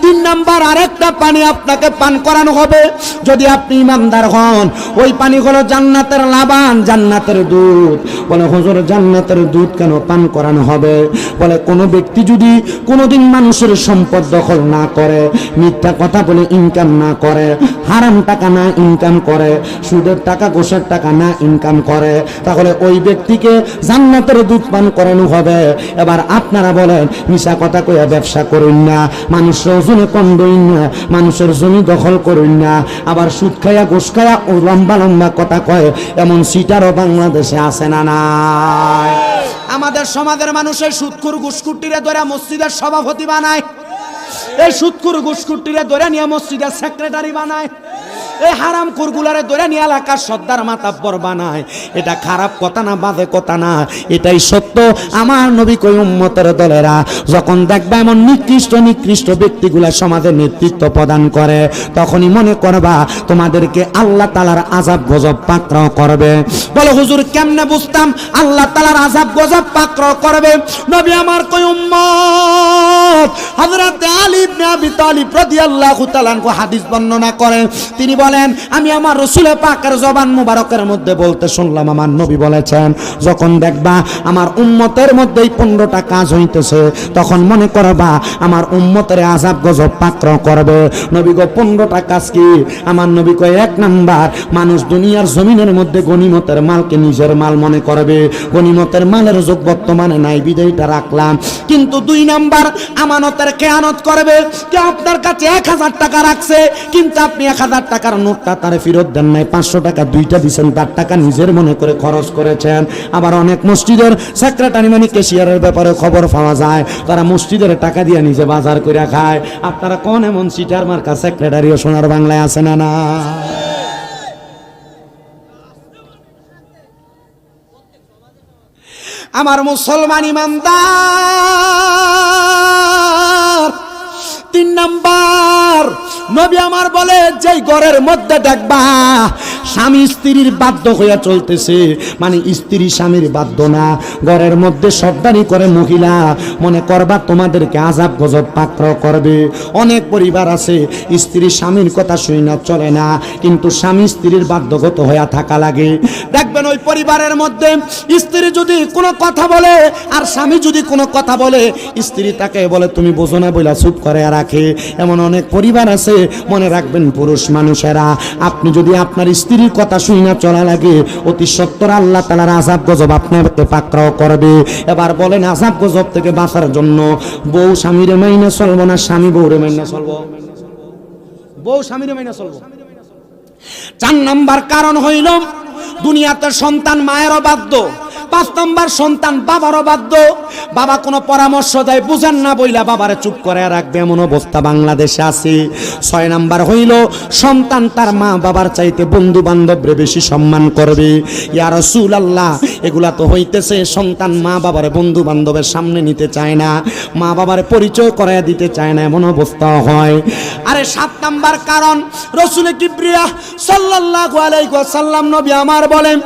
3 নাম্বার আরেকটা পানি আপনাকে পান করানো হবে যদি আপনি ঈমানদার হন। ওই পানি হলো জান্নাতের লাবান, জান্নাতের দুধ। বলে হুজুর জান্নাতের দুধ কেন পান করানো হবে? বলে কোন ব্যক্তি যদি কোনোদিন মানুষের সম্পদ দখল না করে, মিথ্যা কথা বলে ইনকাম না করে, হারাম টাকা না ইনকাম করে, সুদের টাকা ঘুষের টাকা না ইনকাম করে, তাহলে ওই ব্যক্তিকে জান্নাতের দুধ পান করানো হবে। এবার আপনারা বলেন মিশা কথা কইয়া ব্যবসা করুন না, মানুষের ওজনে কন্ডইন না, মানুষের জমি দখল করুন না, আবার সুদ খাইয়া ঘুষ খাইয়া ও লম্বা লম্বা কথা কয় এমন সিটারও বাংলাদেশে আছে না নাই? আমাদের সমাজের মানুষের সুদখোর ঘুষখুরটিরে ধরে মসজিদের সভাপতি বানায়, এই সুদখোর ঘুষখুরটিরে ধরে নিয়ে মসজিদের সেক্রেটারি বানায়, এই হারাম কুরগুলারে ধরে নিয়ে এলাকার সর্দার মাতাব্বর বানায়। এটা খারাপ কথা না, বাজে কথা না, এটাই সত্য। আমার নবী কই উম্মতের দলেরা যখন দেখবে এমন নিকৃষ্ট নিকৃষ্ট ব্যক্তিগুলা সমাজের নেতৃত্ব প্রদান করে, তখনই মনে করবা তোমাদেরকে আল্লাহ তাআলার আযাব গজব পাকড়াও করবে। বলো হুজুর কেমনে বুঝতাম আল্লাহ তাআলার আযাব গজব পাকড়াও করবে? নবী আমার কই উম্মত হযরত আলী ইবনে আবি তালিব রাদিয়াল্লাহু তাআলা আনহু হাদিস বর্ণনা করেন। তিনি বলেন আমি আমার রাসূল পাকের জবান মুবারকের মধ্যে বলতে শুনলাম, আমার নবী বলেছেন যখন দেখবা আমার উম্মতের মধ্যে 15টা কাজ হইতেছে তখন মনে করবা আমার উম্মতের আযাব গজব পাকড়াও করবে। নবী গো 15টা কাজ কি? আমার নবী কয় 1 নাম্বার, মানুষ দুনিয়ার জমিনের মধ্যে গনিমতের মালকে নিজের মাল মনে করবে, গনিমতের মালের যোগ বর্তমানে নাই বিদায়টা রাখলাম। কিন্তু 2 নাম্বার আমানতের খেয়ানত করবে। কেউ আপনার কাছে 1000 টাকা রাখছে কিন্তু আপনি 1000 টাকার নোটটা তারে ফেরত দেন নাই, 500 টাকা 2টা দিয়েছেন, তার টাকা নিজের মনে করে খরচ করেছেন। আবার অনেক মসজিদের সেক্রেটারি মানে ক্যাশিয়ারের ব্যাপারে খবর পাওয়া যায় তারা মসজিদের টাকা দিয়ে নিজে বাজার করে খায়। আপনারা কোন এমন সিটার মার্কা সেক্রেটারিও সোনার বাংলায় আছে না? না আমার মুসলমান ইমানদার। 3 নাম্বার নবী আমার বলে যেই ঘরের মধ্যে দেখবা স্বামী স্ত্রীর বাধ্য হইয়া চলতেছে, মানে স্ত্রী স্বামীর বাধ্য না। ঘরের মধ্যে সর্দারি করে মহিলা, মনে করবা তোমাদেরকে আযাব গজব পাকড়াও করবে। অনেক পরিবার আছে স্ত্রী স্বামীর কথা শুই না চলে না, কিন্তু স্বামী স্ত্রীর বাধ্যগত হইয়া থাকা লাগে। দেখবেন ওই পরিবারের মধ্যে স্ত্রী যদি কোনো কথা বলে আর স্বামী যদি কোনো কথা বলে, স্ত্রী তাকে বলে তুমি বোঝো না বইলা চুপ করে রাখে। এমন অনেক পরিবার আছে। মনে রাখবেন পুরুষ মানুষেরা, আপনি যদি আপনার স্ত্রীর কথা শুই না চলা লাগে, অতি সত্বর আল্লাহ তাআলার আযাব গজব আপনাকে পাকড়াও করবে। এবার বলেন আযাব গজব থেকে বাঁচার জন্য বউ স্বামীরে মাইনা চলবো না স্বামী বউরে মাইনা চলবো? বউ স্বামীরে মাইনা চলবো। 4 নাম্বার কারণ হইল দুনিয়াতে সন্তান মায়েরও বাধ্য। 5 নাম্বার সন্তান বাবারও বাধ্য। বাবা কোনো পরামর্শ দেয় বুঝেন না বইলা বাবারে চুপ করে রাখবে, এমন অবস্থা বাংলাদেশে আছে। 6 নাম্বার হইল সন্তান তার মা বাবার চাইতে বন্ধু বান্ধবরে বেশি সম্মান করবে। ইয়া রাসূলুল্লাহ, এগুলা তো হইতেছে সন্তান মা বাবারে বন্ধু বান্ধবের সামনে নিতে চায় না, মা বাবারে পরিচয় করায় দিতে চায় না, এমন অবস্থা হয়। আরে 7 নাম্বার কারণ রাসূল কিবরিয়া সাল্লাল্লাহু আলাইহি ওয়াসাল্লাম নবী আমার বলেন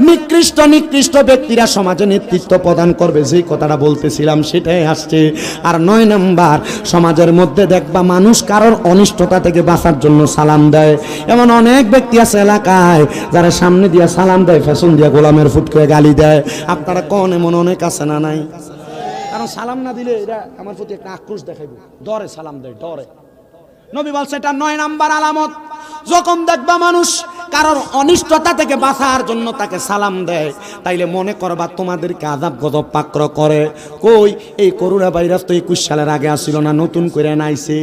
নিকৃষ্ট ব্যক্তিরা সমাজে নেতৃত্ব প্রদান করবে, যে কথাটা বলতেছিলাম সেটাই আসছে। আর 9 নাম্বার সমাজের মধ্যে দেখবা মানুষ কারোর অনিষ্টতা থেকে বাঁচার জন্য সালাম দেয়। এমন অনেক ব্যক্তি আছে এলাকায় যারা সামনে দিয়া সালাম দেয়, ফ্যাশন দিয়া গোলামের ফুট করে গালি দেয়। আপনারা কোন এমন অনেক আছে না নাই? কারণ সালাম না দিলে এরা আমার প্রতি একটা আক্রোশ দেখাইবে, ডরে সালাম দেয়, ডরে। নবী বলছে এটা 9 নাম্বার আলামত। যখন দেখবা মানুষ কারোর অনিষ্টতা থেকে বাঁচার জন্য তাকে সালাম দেয়, তাইলে মনে করবা তোমাদেরকে আযাব গজব পাকড় করে। কই এই করোনা ভাইরাস তো 21 সালের আগে আসছিল না, নতুন করে নাইছে।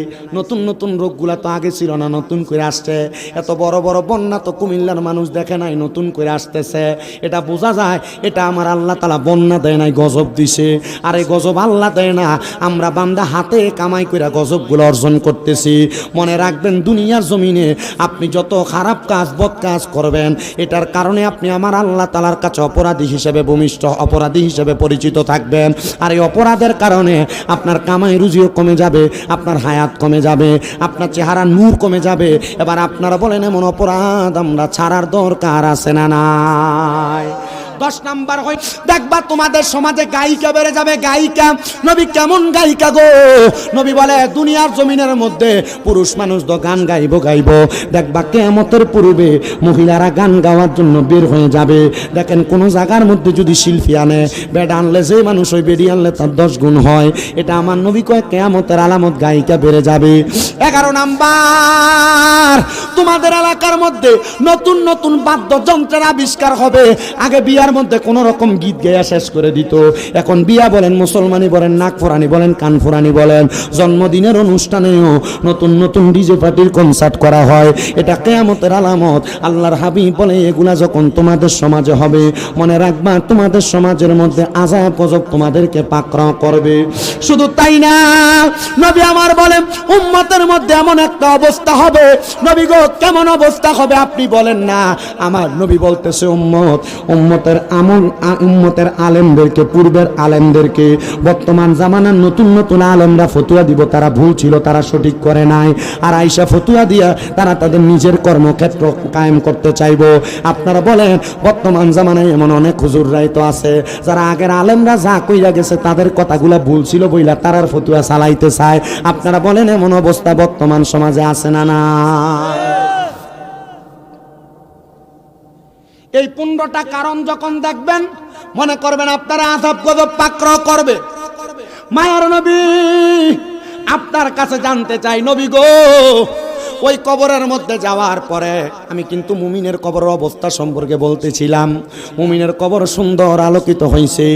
নতুন রোগগুলা তো আগে ছিল না, নতুন করে আসছে। এত বড় বড় বন্যা তো কুমিল্লার মানুষ দেখে নাই, নতুন করে আসতেছে। এটা বোঝা যায় এটা আমার আল্লাহ তাআলা বন্যা দেয় নাই, গজব দিছে। আর এই গজব আল্লাহ দেয় না, আমরা বান্দা হাতে কামাই করে গজবগুলো অর্জন করতেছি। মনে রাখবেন দুনিয়ার জমিনে আপনি যত খারাপ কাজ বদ কাজ করবেন, এটার কারণে আপনি আমার আল্লাহ তাআলার কাছে অপরাধী হিসেবে ভূমিষ্ঠ অপরাধী হিসেবে পরিচিত থাকবেন। আর এই অপরাধের কারণে আপনার কামাই রুজিও কমে যাবে, আপনার হায়াত কমে যাবে, আপনার চেহারা নূর কমে যাবে। এবার আপনারা বলেন এমন অপরাধ আমরা ছাড়ার দরকার আছে না নাই? 10 নাম্বার হয় দেখবা তোমাদের সমাজে গায়িকা বেড়ে যাবে। গায়িকা, নবী কেমন গায়িকা গো? নবী বলে দুনিয়ার জমিনের মধ্যে পুরুষ মানুষ তো গান গাইব। দেখবা কিয়ামতের পূর্বে মহিলারা গান গাওয়ার জন্য বের হয়ে যাবে। দেখেন কোন জায়গার মধ্যে যদি শিল্পী আনে, বেড আনলে যে মানুষ ওই বেডি আনলে তার 10 গুণ হয়। এটা আমার নবী কয় কিয়ামতের আলামত, গায়িকা বেড়ে যাবে। 11 নাম্বার তোমাদের এলাকার মধ্যে নতুন বাদ্যযন্ত্রের আবিষ্কার হবে। আগে বিয়ার মধ্যে কোন রকম গীত গায়া শেষ করে দিত। এখন বিয়া বলেন, মুসলমানি বলেন, নাক ফোরানি বলেন, কান ফোরানি বলেন, জন্মদিনের অনুষ্ঠানেও নতুন ডিজে পার্টির কনসার্ট করা হয়। এটা কিয়ামতের আলামত। আল্লাহর হাবিব বলে এগুলা যখন তোমাদের সমাজে হবে, মনে রাখবা তোমাদের সমাজের মধ্যে আযাব গজব তোমাদেরকে পাকড়াও করবে। শুধু তাই না, নবী আমার বলেন উম্মতের মধ্যে এমন একটা অবস্থা হবে। নবী গো কেমন অবস্থা হবে আপনি বলেন না? আমার নবী বলতেছে উম্মতের আলেমদেরকে, পূর্বের আলেমদেরকে বর্তমান জামানার নতুন আলেমরা ফতুয়া দিব, তারা ভুল ছিল, তারা সঠিক করে নাই। আর আইসা ফতুয়া দিয়া তারা তাদের নিজের কর্মক্ষেত্র কায়েম করতে চাইবো। আপনারা বলেন বর্তমান জামানায় এমন অনেক হুজুররাই তো আছে যারা আগের আলেমরা যা কইরা গেছে তাদের কথাগুলা ভুল ছিল বইলা তারার ফতুয়া চালাইতে চায়। আপনারা বলেন এমন অবস্থা বর্তমান সমাজে আছে না না? এই 15টা কারণ যখন দেখবেন মনে করবেন আপনারা আযাব গজব পাকড়াও করবে। মায়ার নবী আপনার কাছে জানতে চাই, নবী গো ওই কবরের মধ্যে যাওয়ার পরে, আমি কিন্তু মুমিনের কবরের অবস্থা সম্পর্কে বলতেছিলাম। মুমিনের কবর সুন্দর আলোকিত হয়েছে,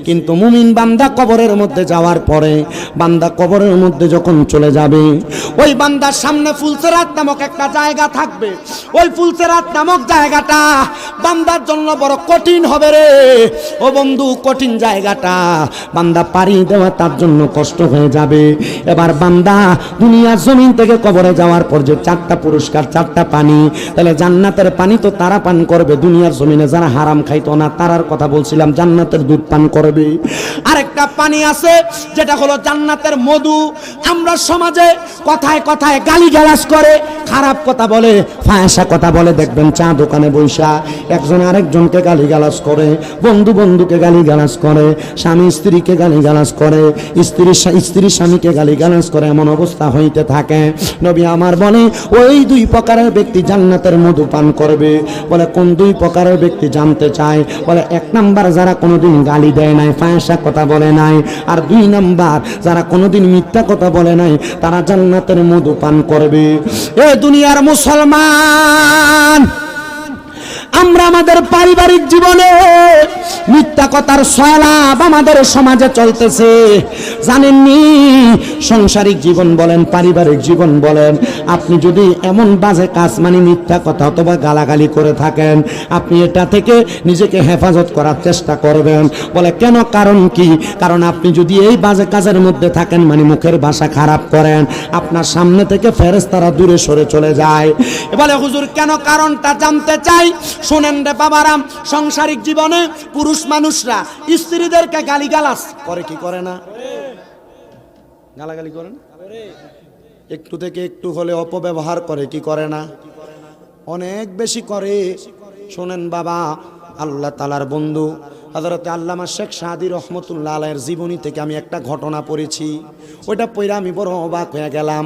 কিন্তু মুমিন বান্দা কবরের মধ্যে যাওয়ার পরে, বান্দা কবরের মধ্যে যখন চলে যাবে, ওই বান্দার সামনে ফুলসেরাত নামক একটা জায়গা থাকবে। ওই ফুলসেরাত নামক জায়গাটা বান্দার জন্য বড় কঠিন হবে রে ও বন্ধু। কঠিন জায়গাটা বান্দা পাড়ি দেওয়া তার জন্য কষ্ট হয়ে যাবে। এবার বান্দা দুনিয়ার জমিন থেকে কবরে যাওয়ার পর 4টা পুরস্কার, 4টা পানি, তাহলে জান্নাতের পানি তো তারা পান করবে, দুনিয়ার জমিনে যারা হারাম খাইতো না তারার কথা বলছিলাম, জান্নাতের দুধ পান করবে। আরেকটা পানি আছে যেটা হলো জান্নাতের মধু। আমরা সমাজে কথায় গালিগালাজ করে খারাপ কথা বলে, ফাহিশা কথা বলে, দেখবেন চা দোকানে বৈশা একজন আরেকজনকে গালিগালাজ করে, বন্ধু বন্ধুকে গালিগালাজ করে, স্বামী স্ত্রীকে গালিগালাজ করে, স্ত্রী স্বামীকে গালিগালাজ করে, এমন অবস্থা হইতে থাকে। নবী আমার বলে ওই দুই প্রকারের ব্যক্তি জান্নাতের মধু পান করবে। বলে কোন দুই প্রকারের ব্যক্তি জানতে চায়? বলে এক নাম্বার যারা কোনোদিন গালি দেয় নাই, ফাহিশা কথা বলে নাই, আর দুই নাম্বার যারা কোনোদিন মিথ্যা কথা বলে নাই, তারা জান্নাতের মধু পান করবে। এ দুনিয়ার মুসলমান, আমরা আমাদের পারিবারিক জীবনে মিথ্যা কথার সয়লাভ আমাদের সমাজে চলতেছে, জানেননি? সাংসারিক জীবন বলেন, পারিবারিক জীবন বলেন, আপনি যদি এমন বাজে কাজ মানে মিথ্যা কথা অথবা গালাগালি করে থাকেন, আপনি এটা থেকে নিজেকে হেফাজত করার চেষ্টা করবেন। বলে কেন? কারণ কি? কারণ আপনি যদি এই বাজে কাজের মধ্যে থাকেন মানে মুখের ভাষা খারাপ করেন, আপনার সামনে থেকে ফেরেশতারা দূরে সরে চলে যায়। বলে হুজুর কেন? কারণটা জানতে চাই। শোনেন রে বাবারাম, সাংসারিক জীবনে পুরুষ মানুষরা স্ত্রীদেরকে গালিগালাজ করে কি করে না? গালাগালি করেন, একটু থেকে একটু হলে অপব্যবহার করে কি করে না? অনেক বেশি করে। শোনেন বাবা, আল্লাহ তাআলার বন্ধু হযরত আল্লামা শেখ সাদী রহমতুল্লাহ আলাইহির জীবনী থেকে আমি একটা ঘটনা পড়েছি, ওইটা পড়ে আমি বড় অবাক হয়ে গেলাম।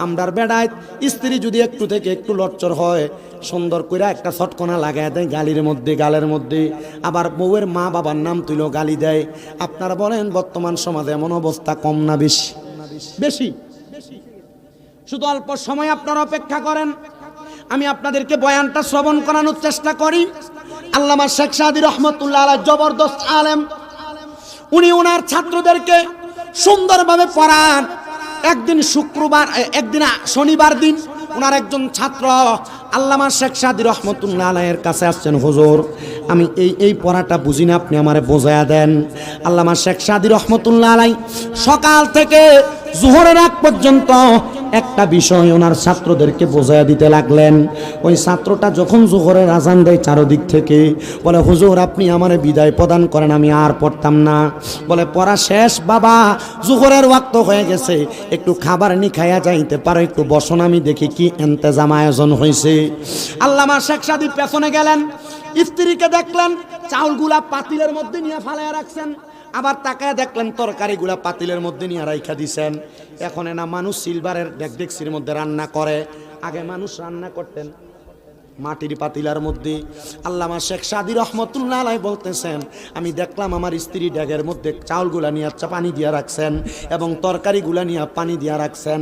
আমরার বেড়ায় স্ত্রী যদি একটু থেকে একটু লচ্চর হয়, সুন্দর করে একটা ছটকনা লাগায় দেয় গালির মধ্যে, গালের মধ্যে, আবার বউয়ের মা বাবার নাম তুইলো গালি দেয়। আপনারা বলেন বর্তমান সমাজে এমন অবস্থা কম না বেশি? বেশি। শুধু অল্প সময় আপনারা অপেক্ষা করেন, আমি আপনাদেরকে বয়ানটা শ্রবণ করানোর চেষ্টা করি। আল্লামা শেখ সাদী রহমতুল্লাহ আলাইহি জবরদস্ত আলেম, উনি ওনার ছাত্রদেরকে সুন্দরভাবে পড়ান। একদিন শুক্রবার, একদিন শনিবার দিন ওনার একজন ছাত্র আল্লামা শেখ সাদী রহমতুল্লাহ আলাইহির কাছে আসছেন, হুজুর আমি এই পড়াটা বুঝি না, আপনি আমারে বোঝায়া দেন। আল্লামা শেখ সাদী রহমতুল্লাহ আলাইহি সকাল থেকে জোহরের আগ পর্যন্ত একটা বিষয় ওনার ছাত্রদেরকে বোঝায়া দিতে লাগলেন। ওই ছাত্রটা যখন জোহরের আজান দেয় চারদিক থেকে, বলে হুজুর আপনি আমারে বিদায় প্রদান করেন, আমি আর পড়তাম না। বলে পড়া শেষ বাবা, জোহরের ওয়াক্ত হয়ে গেছে, একটু খাবার নি খাইয়া যাইতে পারো, একটু বসন, আমি দেখি কি ইন্তেজাম আয়োজন হয়েছে। আল্লামা শেখ সাদী পেছনে গেলেন, স্ত্রীকে দেখলেন চাউলগুলা পাতিলের মধ্যে নিয়ে ফালাইয়া রাখছেন, আবার তাকায় দেখলেন তরকারিগুলা পাতিলের মধ্যে নিয়ে রাইখা দিছেন। এখন না মানুষ সিলভারের ডেকচির মধ্যে রান্না করে, আগে মানুষ রান্না করতেন মাটির পাতিলার মধ্যে। আল্লামা শেখ সাদী রহমতুল্লাহ আলাইহি বলতেছেন, আমি দেখলাম আমার স্ত্রী ড্যাগের মধ্যে চাউলগুলা নিয়ে পানি দিয়া রাখছেন এবং তরকারিগুলা নিয়ে পানি দিয়া রাখছেন।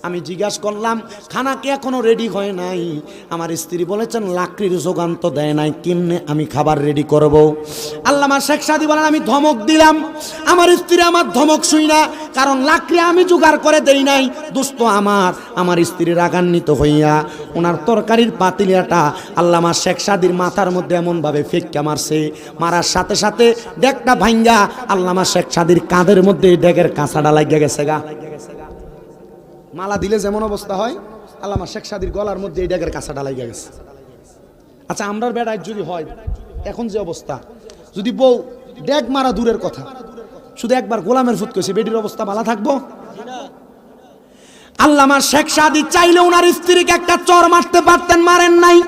আমি জিজ্ঞাসা করলাম খানা কি এখনো রেডি হয় নাই? আমার স্ত্রী বলেছেন লাকড়ির যোগান তো দেয় নাই, কেমনে আমি খাবার রেডি করব? আল্লামা শেখ সাদী বলেন, আমি ধমক দিলাম। আমার স্ত্রী আমার ধমক শুই না, কারণ লাকড়ি আমি জোগাড় করে দেই নাই। দুষ্ট আমার স্ত্রী রাগান্বিত হইয়া ওনার তরকারির পাতিলিয়াটা আল্লামা শেখ সাদীর মাথার মধ্যে এমন ভাবে ফেক্কা মারছে, মারার সাথে সাথে ডেকটা ভাঙ্গা আল্লামা শেখ সাদীর কাঁধের মধ্যে ডেকের কাঁচাটা লাগিয়ে গেছে গা। মালা দিলে যেমন অবস্থা হয়, আল্লামা শেখ সাদীর গলার মধ্যে এই ডেকের কাঁচাটা লাগিয়ে গেছে। আচ্ছা আমরার বেড়ায় যদি হয় এখন যে অবস্থা, যদি বউ ডেক মারা দূরের কথা, শুধু একবার গোলামের ফুট কইছে, বেডির অবস্থা ভালো থাকবো? আল্লামা শেখ সাদী চাইলে ওনার স্ত্রীকে একটা চর মারতে পারতেন, মারেন নাই।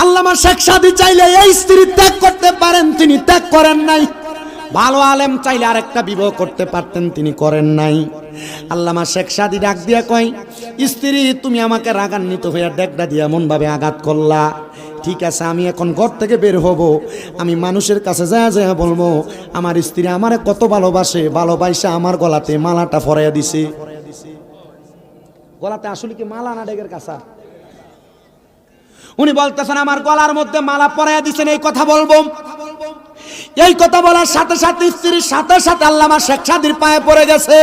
আল্লামা শেখ সাদী চাইলে এই স্ত্রী ত্যাগ করতে পারেন, তিনি ত্যাগ করেন নাই। ভালো আলেম চাইলে আরেকটা বিবাহ করতে পারতেন, তিনি করেন নাই। আল্লামা শেখ সাদী ডাক দিয়া কয়, স্ত্রী তুমি আমাকে রাগান্বিত হইয়া ডেকটা দিয়ে এমন ভাবে আঘাত করলা, ঠিক আছে আমি এখন ঘর থেকে বের হব, আমি মানুষের কাছে যায় যায় বলবো আমার স্ত্রী আমারে কত ভালোবাসে, ভালোবাসা আমার গলাতে মালাটা পরাইয়া দিছে। গলাতে আসলে কি মালা না ডেকের কাঁচা? উনি বলতেছেন আমার গলার মধ্যে মালা পরাইয়া দিছেন, এই কথা বলবো। এই কথা বলার সাথে সাথে স্ত্রীর সাথে সাথে আল্লামা শেখ সাদীর পায়ে পড়ে গেছে।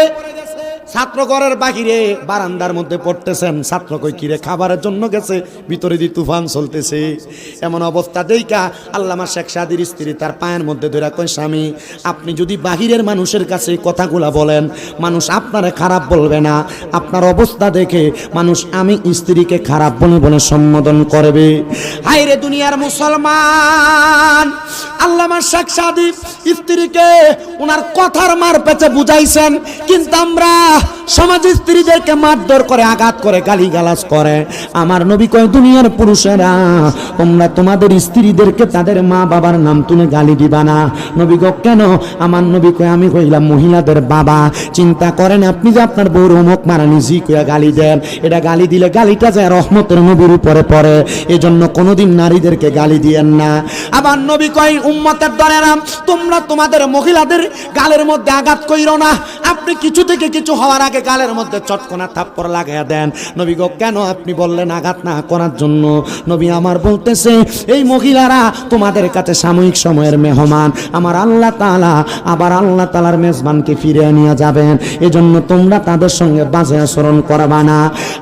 ছাত্র ঘরের বাহিরে বারান্দার মধ্যে পড়তেছেন, ছাত্র কই কিরে খাবারের জন্য গেছে, ভিতরে দিয়ে তুফান চলতেছে। এমন অবস্থা দেইকা আল্লামা শেখ সাদীর স্ত্রী তার পায়ের মধ্যে ধরে কয়, স্বামী আপনি যদি বাহিরের মানুষের কাছে কথাগুলা বলেন, মানুষ আপনারে খারাপ বলবে না, আপনার অবস্থা দেখে মানুষ আমি স্ত্রীকে খারাপ বলে বলে সম্বোধন করবে। হায়রে দুনিয়ার মুসলমান, আল্লামা শেখ সাদী স্ত্রীকে ওনার কথার মার পেছে বুঝাইছেন, কিন্তু আমরা সমাজে স্ত্রীদেরকে মারধর করে, আঘাত করে, গালিগালাজ করে। আমার নবী কয়, দুনিয়ার পুরুষেরা তোমরা তোমাদের স্ত্রীদেরকে তাদের মা বাবার নাম তুলে গালি দিবা না। নবী গো কেন? আমার নবী কয়, আমি কইলাম মহিলাদের বাবা। চিন্তা করেন আপনি যে আপনার বউর অমুক মারানি জি কইয়া গালি দেন, এটা গালি দিলে গালিটা যায় রহমতের নবীর উপরে পড়ে। এজন্য কোনোদিন নারীদেরকে গালি দিয়েন না। আবার নবী কয়, উম্মতের দলেরা তোমরা তোমাদের মহিলাদের গালের মধ্যে আঘাত কইরো না। আপনি কিছু থেকে কিছু হওয়ার আগে গালের মধ্যে চটকনা থাপ্পড় লাগাইয়া দেন। নবী গো কেন? আপনি বললেন আঘাত না করার জন্য। নবী আমার বলতেছে, এই মহিলারা তোমাদের কাছে সাময়িক সময়ের মেহমান, আমার আল্লাহ তাআলা আবার আল্লাহ তাআলার মেজবানকে ফিরিয়ে নিয়ে যাবেন। এজন্য তোমরা তাদের সঙ্গে বাজে আচরণ করবা না।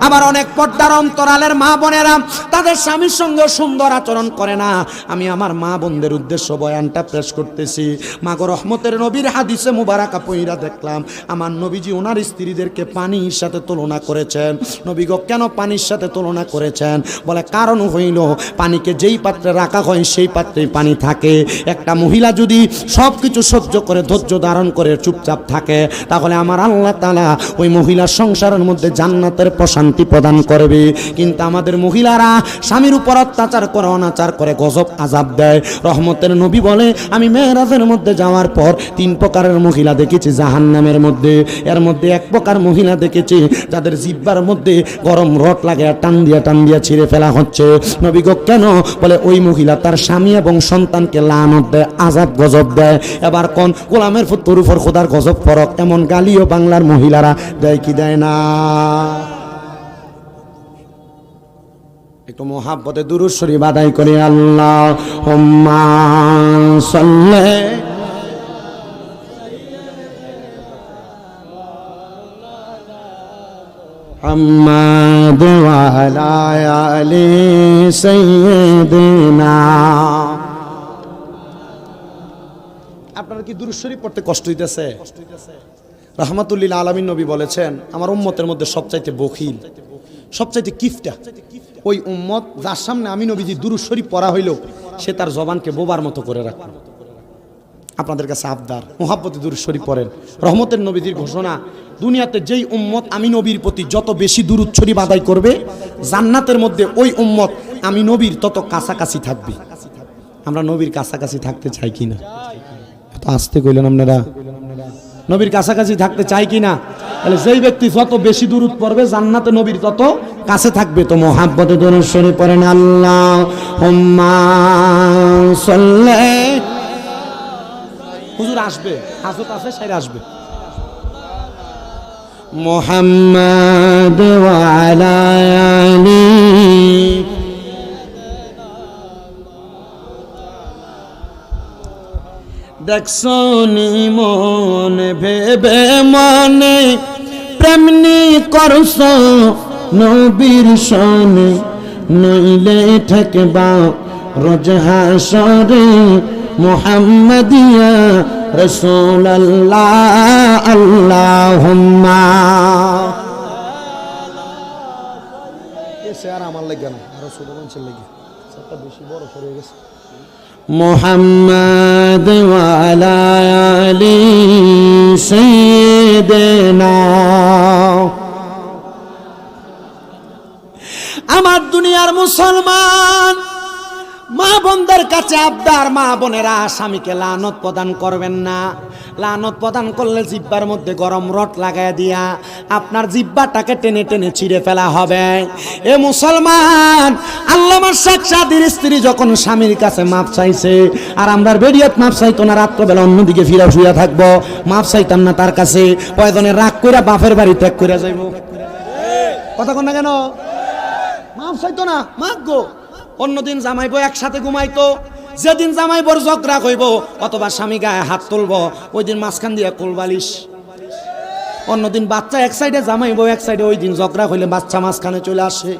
আবার অনেক পর্দার অন্তরালের মা বোনেরা তাদের স্বামীর সঙ্গে সুন্দর আচরণ করে না। আমি আমার মা বোনদের উদ্দেশ্য বয়ানটা পেশ করতেছি। মাগো রহমতের নবীর হাদিসে মুবারাকা পইরা দেখলাম আমার নবীজি ওনার স্ত্রীদেরকে পানির সাথে তুলনা করেছেন। নবী গো কেন পানির সাথে তুলনা করেছেন? বলে কারণ হইল পানিকে যেই পাত্রে রাখা হয় সেই পাত্রেই পানি থাকে। একটা মহিলা যদি সব কিছু সহ্য করে, ধৈর্য ধারণ করে চুপচাপ থাকে, তাহলে আমার আল্লাহ তাআলা ওই মহিলার সংসারের মধ্যে জান্নাতের প্রশান্তি প্রদান করবে। কিন্তু আমাদের মহিলারা স্বামীর উপর অত্যাচার করে, অনাচার করে, গজব আযাব দেয়। রহমতের নবী বলে, আমি মেরাজের মধ্যে যাওয়ার পর 3 প্রকারের মহিলা দেখেছি জাহান্নামের মধ্যে। এর মধ্যে 1 প্রকার মহিলা দেখেছি যাদের জিহ্বার মধ্যে গরম রড লাগে, টান দিয়া ছিঁড়ে ফেলা হচ্ছে। নবী গো কেন? বলে ওই মহিলা তার স্বামী এবং সন্তানকে লানত দেয়, আযাব গজব দেয়। এবার কোন গোলামের ফুতুর উপর খোদার গজব ফরক, এমন গালিও বাংলার মহিলারা দেয় কি দেয় না? একটু মোহাব্বতে দুরূদ শরীফ আদায় করে আল্লাহুম্মা সাল্লি মুহাম্মাদ ওয়া আলা আলি সাইয়্যিদিনা। আপনারা কি দুরূদ শরীফ পড়তে কষ্ট হইতেছে? রাহমাতুল্লিল আলামিন নবী বলেছেন, আমার উম্মতের মধ্যে সবচাইতে বখিল, সবচাইতে কিফটা ওই উম্মত যার সামনে আমি নবীজি দুরূদ শরীফ পড়া হইল সে তার জবানকে বোবার মতো করে রাখে। আপনাদের কাছে আবদার, মুহাব্বতে দুরূদ শরীফ পড়েন। রহমতের নবীজির ঘোষণা, দুনিয়াতে যেই উম্মত আমি নবীর প্রতি যত বেশি দুরূদ শরীফ আদায় করবে, জান্নাতের মধ্যে ওই উম্মত আমি নবীর তত কাছাকাছি থাকবে। আমরা নবীর কাছাকাছি থাকতে চাই কিনা? তো আসতে কইলেন আপনারা, নবীর কাছাকাছি থাকতে চাই কিনা? তাহলে যেই ব্যক্তি যত বেশি দুরূদ পড়বে জান্নাতে নবীর তত কাছে থাকবে। তো মুহাব্বতে দুরূদ শরীফ পড়েন আল্লাহুম্মা সাল্লি। হুজুর আসবে, হাজত আছে, সাইরা আসবে। মুহাম্মাদ ওয়া আলা আলি। দেখছো নি মন ভেবে মনে প্রেমনি করছো নবীর সনে, নইলে ঠেকবা রোজ হাসরে মুহাম্মাদিয়া রাসূলুল্লাহ। আল্লাহুম্মা এসে আর আমার লাগে না, আর ছোট মানুষের লাগে সবটা বেশি বড় হয়ে গেছে। মুহাম্মাদ ওয়া আলা আলি সাইয়্যিদিনা। আমার দুনিয়ার মুসলমান মা বোনদের কাছে আবদার, মা বোনেরা স্বামীকে লানত প্রদান করবেন না। লানত প্রদান করলে জিহ্বার মধ্যে গরম রড লাগায় দিয়া আপনার জিহ্বাটাকে টেনে টেনে ছিঁড়ে ফেলা হবে। এ মুসলমান, আল্লামা শেখ সাদির স্ত্রী যখন স্বামীর কাছে মাপ চাইছে, আর আমরার বেরিয়াত মাপ চাইতো না, রাত্রবেলা অন্যদিকে ফিরা শুয়া থাকবো, মাপ চাইতাম না তার কাছে, কয়জনের রাগ কইরা বাপের বাড়ি ত্যাগ কইরা যাইব। কথা কন না কেন? মাপ চাইতো না, মাপ গো। অন্যদিন জামাইবো একসাথে ঘুমাইতো, যেদিন জামাইবোর ঝগড়া হইব অথবা স্বামী গায়ে হাত তুলবো ওই দিন মাঝখান দিয়ে কোলবালিশ। অন্যদিন বাচ্চা এক সাইডে, জামাইবো এক সাইডে, ওই দিন ঝগড়া হইলে বাচ্চা মাঝখানে চলে আসে।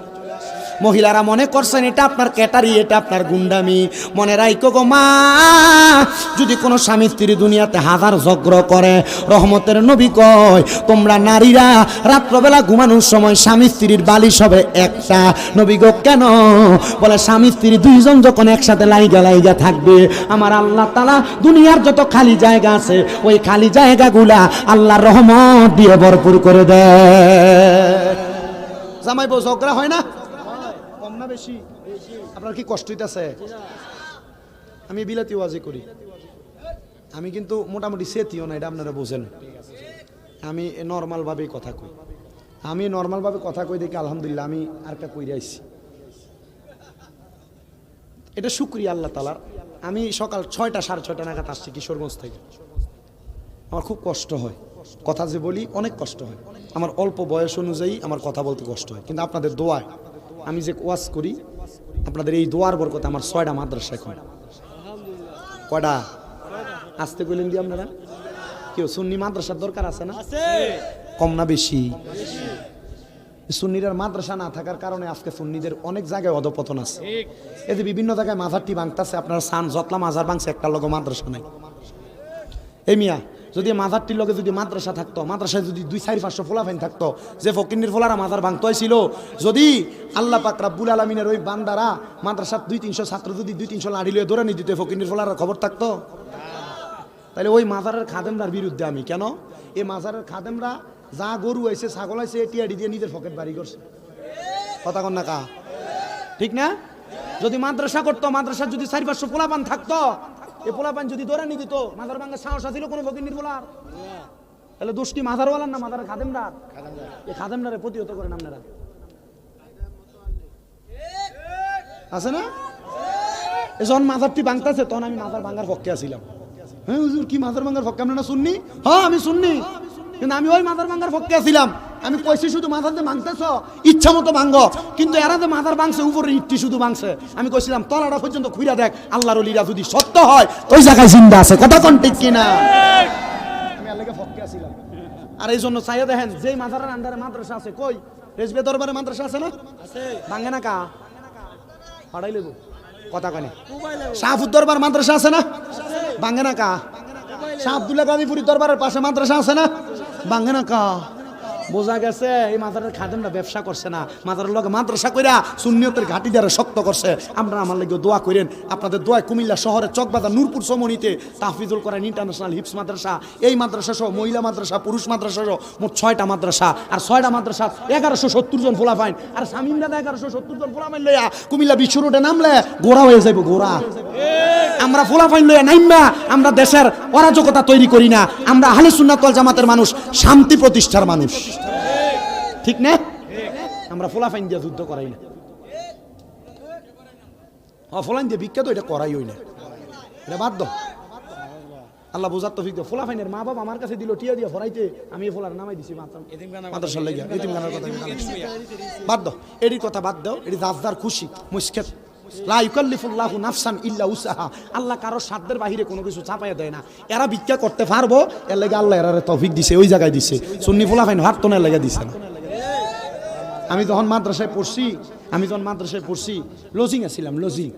মহিলারা মনে করছেন এটা আপনার ক্যাটারি, এটা আপনার গুন্ডামি। মনে রাখো গো মা, যদি কোনো স্বামী স্ত্রী দুনিয়াতে হাজার ঝগড়া করে, রহমতের নবী কয় তোমরা নারীরা রাত্রবেলা ঘুমানোর সময় স্বামী স্ত্রীর বালিশ হবে একটা। নবী গো কেন? বলে স্বামী স্ত্রী দুইজন যখন একসাথে লাইগা থাকবে, আমার আল্লাহ তাআলা দুনিয়ার যত খালি জায়গা আছে ওই খালি জায়গাগুলা আল্লাহর রহমত দিয়ে ভরপুর করে দেয়। জামাই বউ ঝগড়া হয় না? কম না বেশি? আপনার কি কষ্ট হইতাছে? আমি বিলাতি ওয়াজি করি, আমি কিন্তু মোটামুটি সেতিও না, এটা আপনারা বোঝেন। আমি নর্মাল ভাবেই কথা কই, আমি নর্মাল ভাবে কথা কই দেখি আলহামদুলিল্লাহ আমি আর একটা কইরা আইছি। এটা শুকরিয়া আল্লাহ তাআলার। আমি সকাল 6টা 6:30 নাগাদ আসছি কিশোরগঞ্জ থেকে। আমার খুব কষ্ট হয়, কথা যে বলি অনেক কষ্ট হয়। আমার অল্প বয়স অনুযায়ী আমার কথা বলতে কষ্ট হয়, কিন্তু আপনাদের দোয়ায় আমি যে ওয়াজ করি, আপনাদের এই দোয়ার বরকতে আমার 6টা মাদ্রাসা কয়। কয়টা? আসতে কইলেন দি আপনারা? কেউ সুন্নি মাদ্রাসার দরকার আছে না? কম না বেশি? সুন্নিদের মাদ্রাসা না থাকার কারণে আজকে সুন্নিদের অনেক জায়গায় অধপতন আছে। এই যে বিভিন্ন জায়গায় মাজারটি ভাঙতেছে, আপনারা সান যতলা মাজার ভাঙছে, একটা লগে মাদ্রাসা নাই। এই মিয়া, যদি মাজারটির লগে যদি মাদ্রাসা থাকতো, মাদ্রাসায় যদি 2-4-500 ফোলাফাইন থাকতো, যে ফকিন্নির ফোলারা মাজার ভাঙতে হয়েছিল, যদি আল্লাহ পাক রাব্বুল আলামিনের ওই বান্দারা মাদ্রাসার 200-300 ছাত্র যদি 200-300 লাঠি লয়ে দৌড়ানি দিত, ফকিন্নির ফোলার খবর থাকতো? তাহলে ওই মাজারের খাদেমরার বিরুদ্ধে আমি কেন? এই মাজারের খাদেমরা যা গরু হয়েছে, ছাগল হয়েছে, টিয়াডি দিয়ে নিজের পকেট বাড়ি করছে। কথা কন না কা? ঠিক না? যদি মাদ্রাসা করতো, মাদ্রাসার যদি 4-500 পোলাপান থাকতো, এই পোলাপান যদি দৌড়ানি দিত, মাজার ভাঙা সাহস ছিল কোনো ফকিন্নির ফোলার? তাহলে দোষ কি মাজারওয়ালার না মাজারের খাদেমরার? এই খাদেমরারে প্রতিহত করেন আপনারা, আছে না? যখন মাজারটি ভাঙতেছে তখন আমি মাজার ভাঙার পক্ষে আছিলাম। হ্যাঁ হুজুর, কি মাজার ভাঙার পক্ষে? আপনারা শুননি? হ্যাঁ আমি শুননি, কিন্তু আমি ওই মাজার ভাঙার পক্ষে আছিলাম। আমি কইছি শুধু মাজার যে ভাঙতেছ ইচ্ছা মতো ভাঙো, কিন্তু এরা যে মাজার ভাঙছে উপরে ইটটি শুধু ভাঙছে। আমি কইছিলাম তলাটা পর্যন্ত খুইরা দেখ, আল্লাহর ওলিরা যদি সত্য হয় ওই জায়গায় জিন্দা আছে। কথা কোন ঠিক কিনা? আমি আল্লাহকে পক্ষে আছিলাম। আর এই জন্য চাইয়া দেখেন, যেই মাজারের আন্ডারে মাদ্রাসা আছে, কই রেজবে দরবারে মাদ্রাসা আছে না? ভাঙে না কা? হড়াই লেবু কথা কনে। শাহফুর দরবার মাদ্রাসা আছে না? ভাঙে না কা? শাহ আব্দুল্লাহ গাজীপুরি দরবারের পাশে মাদ্রাসা আছে না? ভাঙে না কা? বোঝা গেছে এই মাজারের খাদেমরা ব্যবসা করছে না, মাজারের লগে মাদ্রাসা কইরা সুন্নিয়তের ঘাটি দ্বারা শক্ত করছে। আপনারা আমার লাগে দোয়া করেন। আপনাদের দোয়ায় কুমিল্লা শহরে চকবাজার নূরপুর চমনিতে তাহফিজুল কোরআন ইন্টারন্যাশনাল হিফজ মাদ্রাসা, এই মাদ্রাসা সহ মহিলা মাদ্রাসা, পুরুষ মাদ্রাসা সহ মোট 6টা মাদ্রাসা। আর 6টা মাদ্রাসা 1170 জন ফোলাফাইন। আর শামিমরা 1170 জন ফোলাফাইন লইয়া কুমিল্লা বিশ্ব রোডে নামলে গোড়া হয়ে যাইব, গোড়া। আমরা ফোলাফাইন লইয়া নাইমা আমরা দেশের অরাজকতা তৈরি করি না। আমরা আহলে সুন্নাত ওয়াল জামাতের মানুষ, শান্তি প্রতিষ্ঠার মানুষ, ঠিক না? আমরা ফোলাফাইন দিয়ে যুদ্ধ করাই না, ফোলাইন দিয়ে বিখ্যাত এটা করাই হই না, এটা বাদ দাও। আল্লাহ বোঝার তৌফিক দাও। ফোলাফাইনের মা বাবা আমার কাছে দিল টিয়া দিয়ে ফরাইতে, আমি এই ফোলার নামাই দিছি মাদ্রাসার লাগিয়া। এতিমখানার কথা বাদ দাও, এটির কথা বাদ দাও। এটি দাসদার খুশি মুশকিল। লা ইউকাল্লিফুল্লাহু নাফসান ইল্লা উসাহা। আল্লাহ কারো সাধ্যের বাহিরে কোনো কিছু চাপাইয়া দেয় না। এরা ভিক্ষা করতে পারবো, এর লাগে আল্লাহ এরারে তৌফিক দিছে, ওই জায়গায় দিছে। সুন্নি ফোলাফাইন হাঁটতো না, লেগে দিছে না। আমি যখন মাদ্রাসায় পড়ছি, লজিং ছিলাম, লজিং।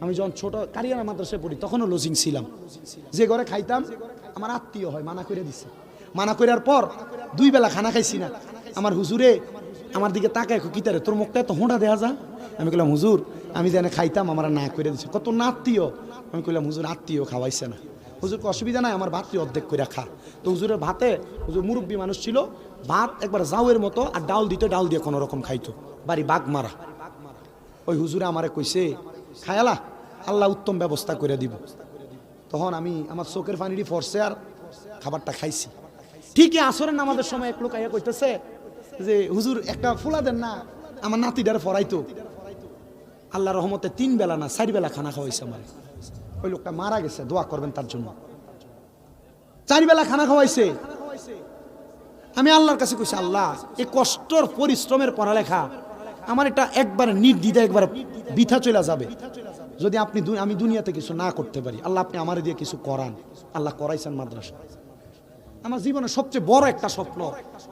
আমি যখন ছোট কারিয়ানা মাদ্রাসায় পড়ি তখনও লজিং ছিলাম। যে ঘরে খাইতাম আমার আত্মীয় হয়, মানা করে দিছে। মানা করার পর 2 বেলা খানা খাইছি না। আমার হুজুরে আমার দিকে তাকায়, কিতারে তোর মুখটা তো হোঁড়া দেয়া যা। আমি কইলাম হুজুর আমি যেন খাইতাম আমার না করে দিছে। কত না আত্মীয়? আমি কইলাম হুজুর আত্মীয় খাওয়াইছে না। হুজুর অসুবিধা নাই, আমার ভাতটি অর্ধেক করে খা। তো হুজুরের ভাতে, হুজুর মুরব্বী মানুষ ছিল, ভাত একবার জাউয়ের মতো আর ডাল দিত, ডাল দিয়ে কোনো রকম খাইতো, বাড়ি বাঘ মারা। ওই হুজুরে আমারে কইছে খায়ালা, আল্লাহ উত্তম ব্যবস্থা করে দিব। তখন আমি আমার চোখের পানিটি ফরছে আর খাবারটা খাইছি। ঠিকই আসরের নামাজের সময় এক লোক আইয়া কইতেছে যে হুজুর একটা ফুলা দেন না, আমার নাতিটারে ফরাইতো। আল্লাহ রহমতে 3 বেলা না 4 বেলা খানা খাওয়াইছে আমার। ওই লোকটা মারা গেছে, দোয়া করবেন তার জন্য। 4 বেলা খানা খাওয়াইছে। আমি আল্লাহর কাছে কইছি, আল্লাহ এই কষ্টর পরিশ্রমের পড়ালেখা আমার এটা একবার নির্দ্বিধা একবার বৃথা চলে যাবে যদি আমি দুনিয়াতে কিছু না করতে পারি। আল্লাহ আপনি আমার দিয়ে কিছু করান। আল্লাহ করাইছেন মাদ্রাসা। আমার জীবনের সবচেয়ে বড় একটা স্বপ্ন,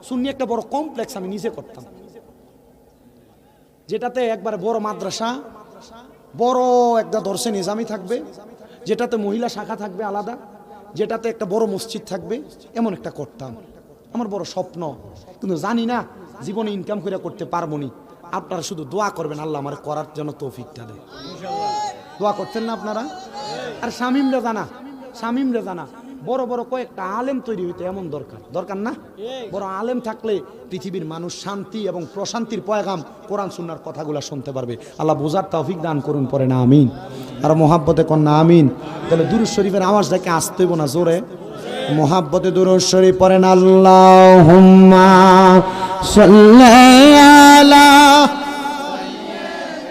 সুন্নি একটা বড় কমপ্লেক্স আমি নিজে করতাম। যেটাতে একবার বড় মাদ্রাসা, বড় একটা দর্শে নিজামি থাকবে, যেটাতে মহিলা শাখা থাকবে আলাদা, যেটাতে একটা বড় মসজিদ থাকবে, এমন একটা করতাম। আমার বড় স্বপ্ন, কিন্তু জানি না জীবনে ইনকাম করে করতে পারবো নি। আপনারা শুধু দোয়া করবেন আল্লাহ আমার করার জন্য তৌফিকটা দেয়। দোয়া করছেন না আপনারা? আর শামিমরা জানা বড় বড় কয়েকটা আলেম তৈরি হইতে এমন দরকার না? বড় আলেম থাকলে পৃথিবীর মানুষ শান্তি এবং প্রশান্তির পয়গাম কোরআন সুন্নাহর কথাগুলো শুনতে পারবে। আল্লাহ বোঝার তৌফিক দান করুন, পরে না আমিন। আর মোহাব্বতে কন না আমিন। তাহলে দুরূদ শরীফের আওয়াজ দেখে আসতে হইব না, জোরে মোহাব্বতে দুরূদ শরীফ পড়েন। আল্লাহুম্মা সাল্লি আলা,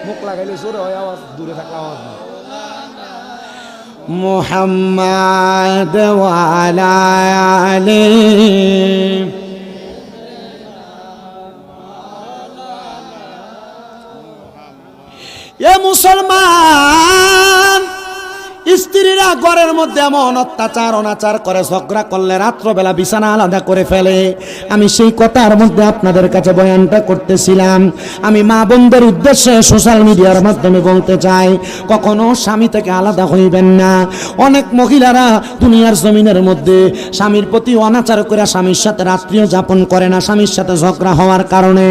মুখ লাগাইলে জোরে হয় আওয়াজ, দূরে থাকলে আওয়াজ না। মুহাম্মাদ ওয়া আলা আলি, এ মুসলমান, স্ত্রীরা ঘরের মধ্যে এমন অত্যাচার অনাচার করে, ঝগড়া করলে রাত্রবেলা বিছানা আলাদা করে ফেলে। আমি সেই কথার মধ্যে আপনাদের কাছে বয়ানটা করতেছিলাম। আমি মা বোনদের উদ্দেশ্যে সোশ্যাল মিডিয়ার মাধ্যমে বলতে চাই, কখনো স্বামী থেকে আলাদা হইবেন না। অনেক মহিলারা দুনিয়ার জমিনের মধ্যে স্বামীর প্রতি অনাচার করে স্বামীর সাথে রাত্রিও যাপন করে না, স্বামীর সাথে ঝগড়া হওয়ার কারণে।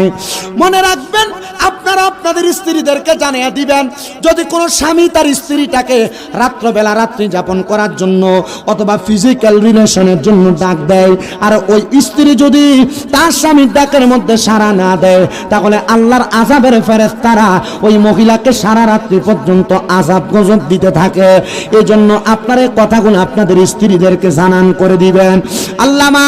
মনে রাখবেন, আপনারা আপনাদের স্ত্রীদেরকে জানিয়ে দিবেন, যদি কোনো স্বামী তার স্ত্রীটাকে রাত্রবেলা রাত্রি যাপন করার জন্য অথবা ফিজিক্যাল রিলেশনের জন্য ডাক দেয়, আর ওই স্ত্রী যদি তার স্বামীর ডাকের মধ্যে সাড়া না দেয়, তাহলে আল্লাহর আযাবের ফেরেশতারা ওই মহিলাকে সারা রাত্রি পর্যন্ত আযাব গজব দিতে থাকে। এই জন্য আপনার এই কথাগুলো আপনাদের স্ত্রীদেরকে জানান করে দিবেন। আল্লামা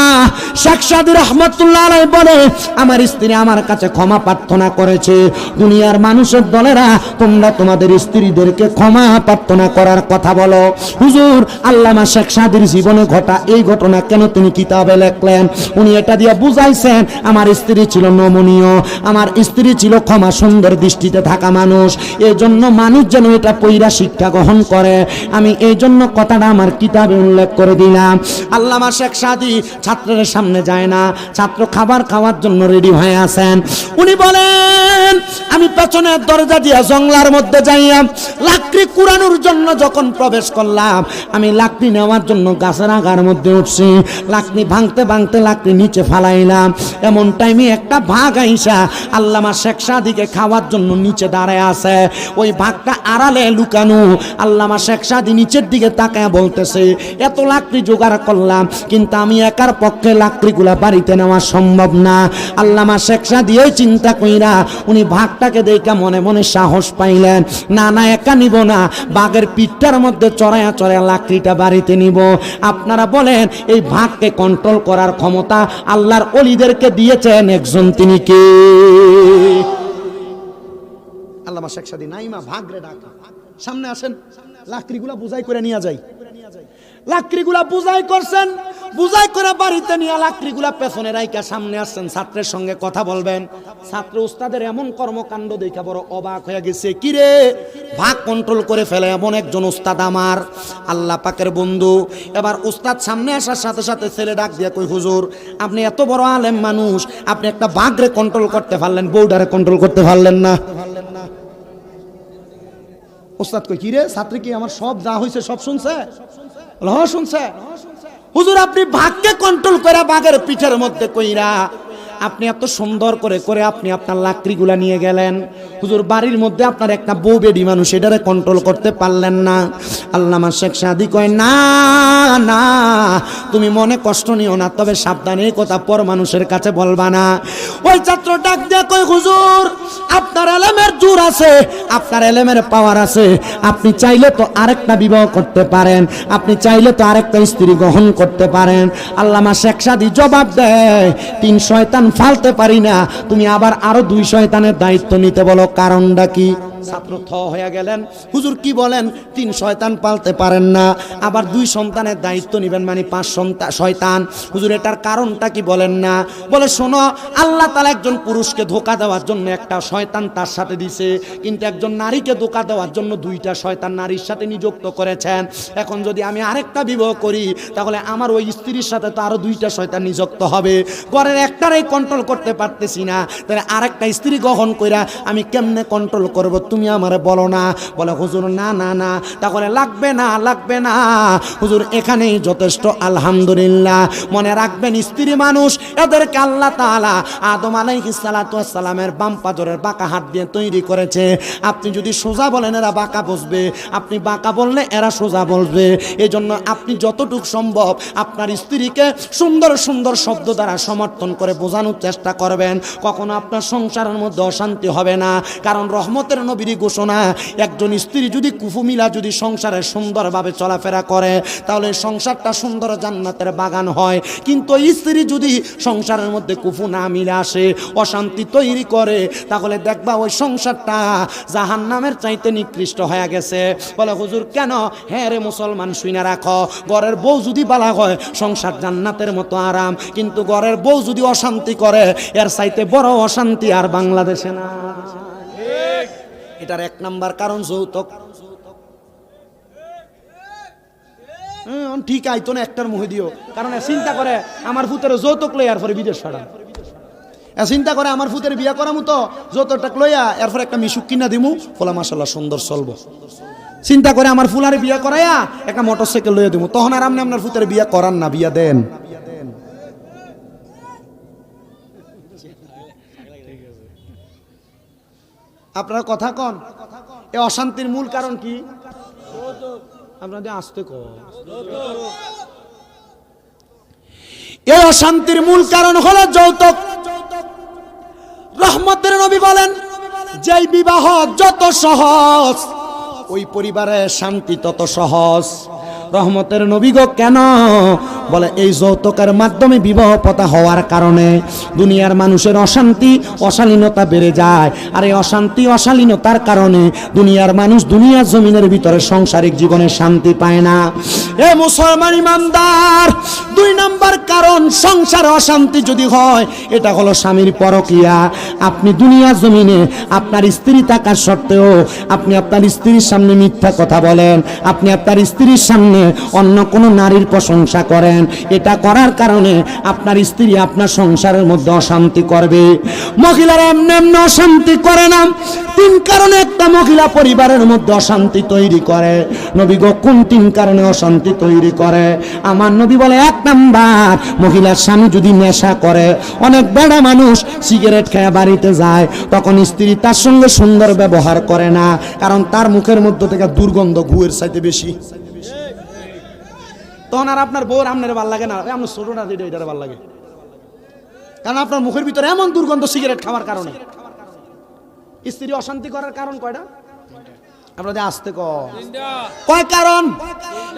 শেখ সাদী রহমাতুল্লাহ আলাইহি বলে, আমার স্ত্রী আমার কাছে ক্ষমা প্রার্থনা করেছে। দুনিয়ার মানুষের দলেরা, তোমরা তোমাদের স্ত্রীদেরকে ক্ষমা প্রার্থনা করার কথা বলো। হুজুর, আল্লামা শেখ সাদীর জীবনে ঘটা এই ঘটনা কেন তিনি কিতাবে লিখলেন? উনি এটা দিয়ে বুঝাইছেন, আমার স্ত্রী ছিল নমনীয়, আমার স্ত্রী ছিল ক্ষমা সুন্দর দৃষ্টিতে থাকা মানুষ। এই জন্য মানুষ যেন এটা পইরা শিক্ষা গ্রহণ করে, আমি এই জন্য কথাটা আমার কিতাবে উল্লেখ করে দিলাম। আল্লামা শেখ সাদী ছাত্রের সামনে যায় না, ছাত্র খাবার খাওয়ার জন্য রেডি হয়ে আছেন। উনি বলেন, আমি পেছনের দরজা দিয়ে জঙ্গলার মধ্যে যাইয়া লাকড়ি কুড়ানোর জন্য যখন প্রবেশ করলাম, আমি লাকড়ি নেওয়ার জন্য গাছের আগার মধ্যে উঠছি। লাকড়ি ভাঙতে ভাঙতে লাকড়ি নিচে ফালাইলাম। এমন টাইমে একটা ভাগ আইসা আল্লামা শেখ সাদীকে খাওয়ার জন্য নিচে দাঁড়ায় আছে। ওই ভাগটা আড়ালে লুকানো। আল্লামা শেখ সাদী নিচের দিকে তাকায় বলতেছে, এত লাকড়ি জোগাড় করলাম, কিন্তু আমি একার পক্ষে লাকড়িগুলা বাড়িতে নেওয়া সম্ভব না। আল্লামা শেখ সাদী এই চিন্তা কইরা উনি ভাগটাকে দেখা মনে মনে সাহস পাইলেন, না না একা নিব না, বাঘের পিঠটার মধ্যে চড়ায়া চড়ায়া লাকড়িটা বাড়িতে নিব। আপনারা বলেন, এই ভাগকে কন্ট্রোল করার ক্ষমতা আল্লাহর ওলিদেরকে দিয়েছেন একজন, তিনি কে? আল্লামা শেখ সাদী নাইমা ভাগরে ডাকা, সামনে আসেন, লাকড়িগুলা বুঝাই করে নিয়ে যাই। লাকড়িগুলা বুঝাই করছেন, বুঝাই করে বাড়িতে নিয়ে লাকড়িগুলা পেছনে রাইকা সামনে আসছেন, ছাত্রের সঙ্গে কথা বলবেন। ছাত্র উস্তাদের এমন কর্মকাণ্ড দেখা বড় অবাক হয়ে গেছে। কিরে, ভাগ কন্ট্রোল করে ফেলে এমন একজন উস্তাদ আমার, আল্লাহ পাকের বন্ধু। এবার উস্তাদ সামনে আসার সাথে সাথে ছেলে ডাক দিয়ে কই, হুজুর আপনি এত বড় আলেম মানুষ, আপনি একটা ভাগরে কন্ট্রোল করতে পারলেন, বউডারে কন্ট্রোল করতে পারলেন না। উস্তাদ কই, কিরে ছাত্রী কি আমার সব যা হয়েছে সব শুনছে? হ্যাঁ শুনছে। হুজুর আপনি ভাগকে কন্ট্রোল করে বাঘের পিঠের মধ্যে কইরা আপনি এত সুন্দর করে করে আপনি আপনার লাকড়িগুলা নিয়ে গেলেন। হুজুর বাড়ির মধ্যে আপনার একটা বউ বেডি মানুষ, এটারে কন্ট্রোল করতে পারলেন না। আল্লামা শেখ সাদী কয়, না না তুমি মনে কষ্ট নিও না, তবে সাবধানে এই কথা পর মানুষের কাছে বলবা না। ওই ছাত্র ডাক দিয়ে কয়, হুজুর আপনার এলেমের জোর আছে, আপনার এলেমের পাওয়ার আছে, আপনি চাইলে তো আরেকটা বিবাহ করতে পারেন, আপনি চাইলে তো আরেকটা স্ত্রী গ্রহণ করতে পারেন। আল্লামা শেখ সাদী জবাব দেয়, 3 শয়তান ফালতে পারি না, তুমি আবার আরো 2 শয়তানের দায়িত্ব নিতে বলো, কারণটা কি? ছাত্র থ হয়ে গেলেন, হুজুর কি বলেন 3 শয়তান পালতে পারেন না, আবার 2 সন্তানের দায়িত্ব নেবেন মানে 5 শয়তান, হুজুর এটার কারণটা কি বলেন না? বলে শোনো, আল্লাহ তাআলা একজন পুরুষকে ধোঁকা দেওয়ার জন্য একটা শয়তান তার সাথে দিছে, কিন্তু একজন নারীকে ধোঁকা দেওয়ার জন্য 2টা শয়তান নারীর সাথে নিযুক্ত করেছেন। এখন যদি আমি আরেকটা বিবাহ করি তাহলে আমার ওই স্ত্রীর সাথে তো আরো 2টা শয়তান নিযুক্ত হবে, ঘরের একটারই কন্ট্রোল করতে পারতেছি না, তাহলে আরেকটা স্ত্রী গ্রহণ কইরা আমি কেমনে কন্ট্রোল করব, তুমি আমারে বলো না। বলে হুজুর না না না, তাহলে লাগবে না হুজুর, এখানেই যথেষ্ট। আলহামদুলিল্লাহ। মনে রাখবেন, স্ত্রী মানুষ, এদেরকে আল্লাহ তাআলা আদম আলাইহিস সালাতু ওয়াস সালামের বাম পাজরের বাঁকা হাত দিয়ে তৈরি করেছে। আপনি যদি সোজা বলেন এরা বাঁকা বসবে, আপনি বাঁকা বললে এরা সোজা বলবে। এই জন্য আপনি যতটুকু সম্ভব আপনার স্ত্রীকে সুন্দর সুন্দর শব্দ দ্বারা সমর্থন করে বোঝানোর চেষ্টা করবেন। কখনো আপনার সংসারের মধ্যে অশান্তি হবে না, কারণ রহমতের নবীর ঘোষণা, একজন স্ত্রী যদি কুফুমিলা যদি সংসারে সুন্দরভাবে চলাফেরা করে তাহলে সংসারটা সুন্দর জান্নাতের বাগান হয়। কিন্তু স্ত্রী যদি সংসারের মধ্যে কুফু না মিলে আসে, অশান্তি তৈরি করে, তাহলে দেখবা ওই সংসারটা জাহান্নামের চাইতে নিকৃষ্ট হয়ে গেছে। বলে হুজুর কেন? হ্যাঁ রে মুসলমান, শুইনা রাখো, ঘরের বউ যদি বালা হয় সংসার জান্নাতের মতো আরাম, কিন্তু ঘরের বউ যদি অশান্তি করে এর চাইতে বড় অশান্তি আর বাংলাদেশে না। এটার 1 নাম্বার কারণ যৌতুক। ঠিক আইতো না একটার মুহে দিও, কারণ চিন্তা করে আমার ফুতের যৌতুক লই আর পরে বিদেশ ছাড়া, চিন্তা করে আমার ফুতের বিয়া করামু তো যৌতুকটা লইয়া এরপর একটা মিশুক কিনা দিমু, ফলা মাশাআল্লাহ সুন্দর চলবো। চিন্তা করে আমার ফুলারে বিয়া করাইয়া একটা মোটরসাইকেল লইয়া দিমু, তখন আর আপনি আপনার ফুতের বিয়া করান না, বিয়া দেন। আপনার কথা কন, এই অশান্তির মূল কারণ কি? আপনাদের আসতে কন। এই অশান্তির মূল কারণ হলো যৌতুক। রহমতের নবী বলেন, যেই বিবাহ যত সহজ ওই পরিবারে শান্তি তত সহজ। রহমতের নবী গো কেন? বলে এই যৌতুকের মাধ্যমে বিবাহ প্রথা হওয়ার কারণে দুনিয়ার মানুষের অশান্তি অশালীনতা বেড়ে যায়, আর এই অশান্তি অশালীনতার কারণে দুনিয়ার মানুষ দুনিয়ার জমিনের ভিতরে সাংসারিক জীবনে শান্তি পায় না। এ মুসলমান ইমানদার, 2 নাম্বার কারণ সংসারে অশান্তি যদি হয় এটা হলো স্বামীর পরকিয়া। আপনি দুনিয়ার জমিনে আপনার স্ত্রী থাকার সত্ত্বেও আপনি আপনার স্ত্রীর সামনে মিথ্যা কথা বলেন, আপনি আপনার স্ত্রীর সামনে অন্য কোনো নারীর প্রশংসা করেন, এটা করার কারণে আপনার স্ত্রী আপনার সংসারের মধ্যে অশান্তি করবে। মহিলারা এমনি অশান্তি করে না, 3 কারণে একটা মহিলা পরিবারের মধ্যে অশান্তি তৈরি করে। নবী গো কোন 3 কারণে অশান্তি তৈরি করে? আমার নবী বলে 1 নাম্বার, মহিলার স্বামী যদি নেশা করে, অনেক বেড়া মানুষ সিগারেট খেয়ে বাড়িতে যায়, তখন স্ত্রী তার সঙ্গে সুন্দর ব্যবহার করে না, কারণ তার মুখের মধ্যে থেকে দুর্গন্ধ ঘুয়ের চাইতে বেশি। তখন আর আপনার বউর আপনার ভাল লাগে না, আপনার ছোটটা এটার ভাল লাগে, কারণ আপনার মুখের ভিতরে এমন দুর্গন্ধ সিগারেট খাওয়ার কারণে। স্ত্রী অশান্তি করার কারণ কয়টা? আপনাদের আসতে কয় কারণ?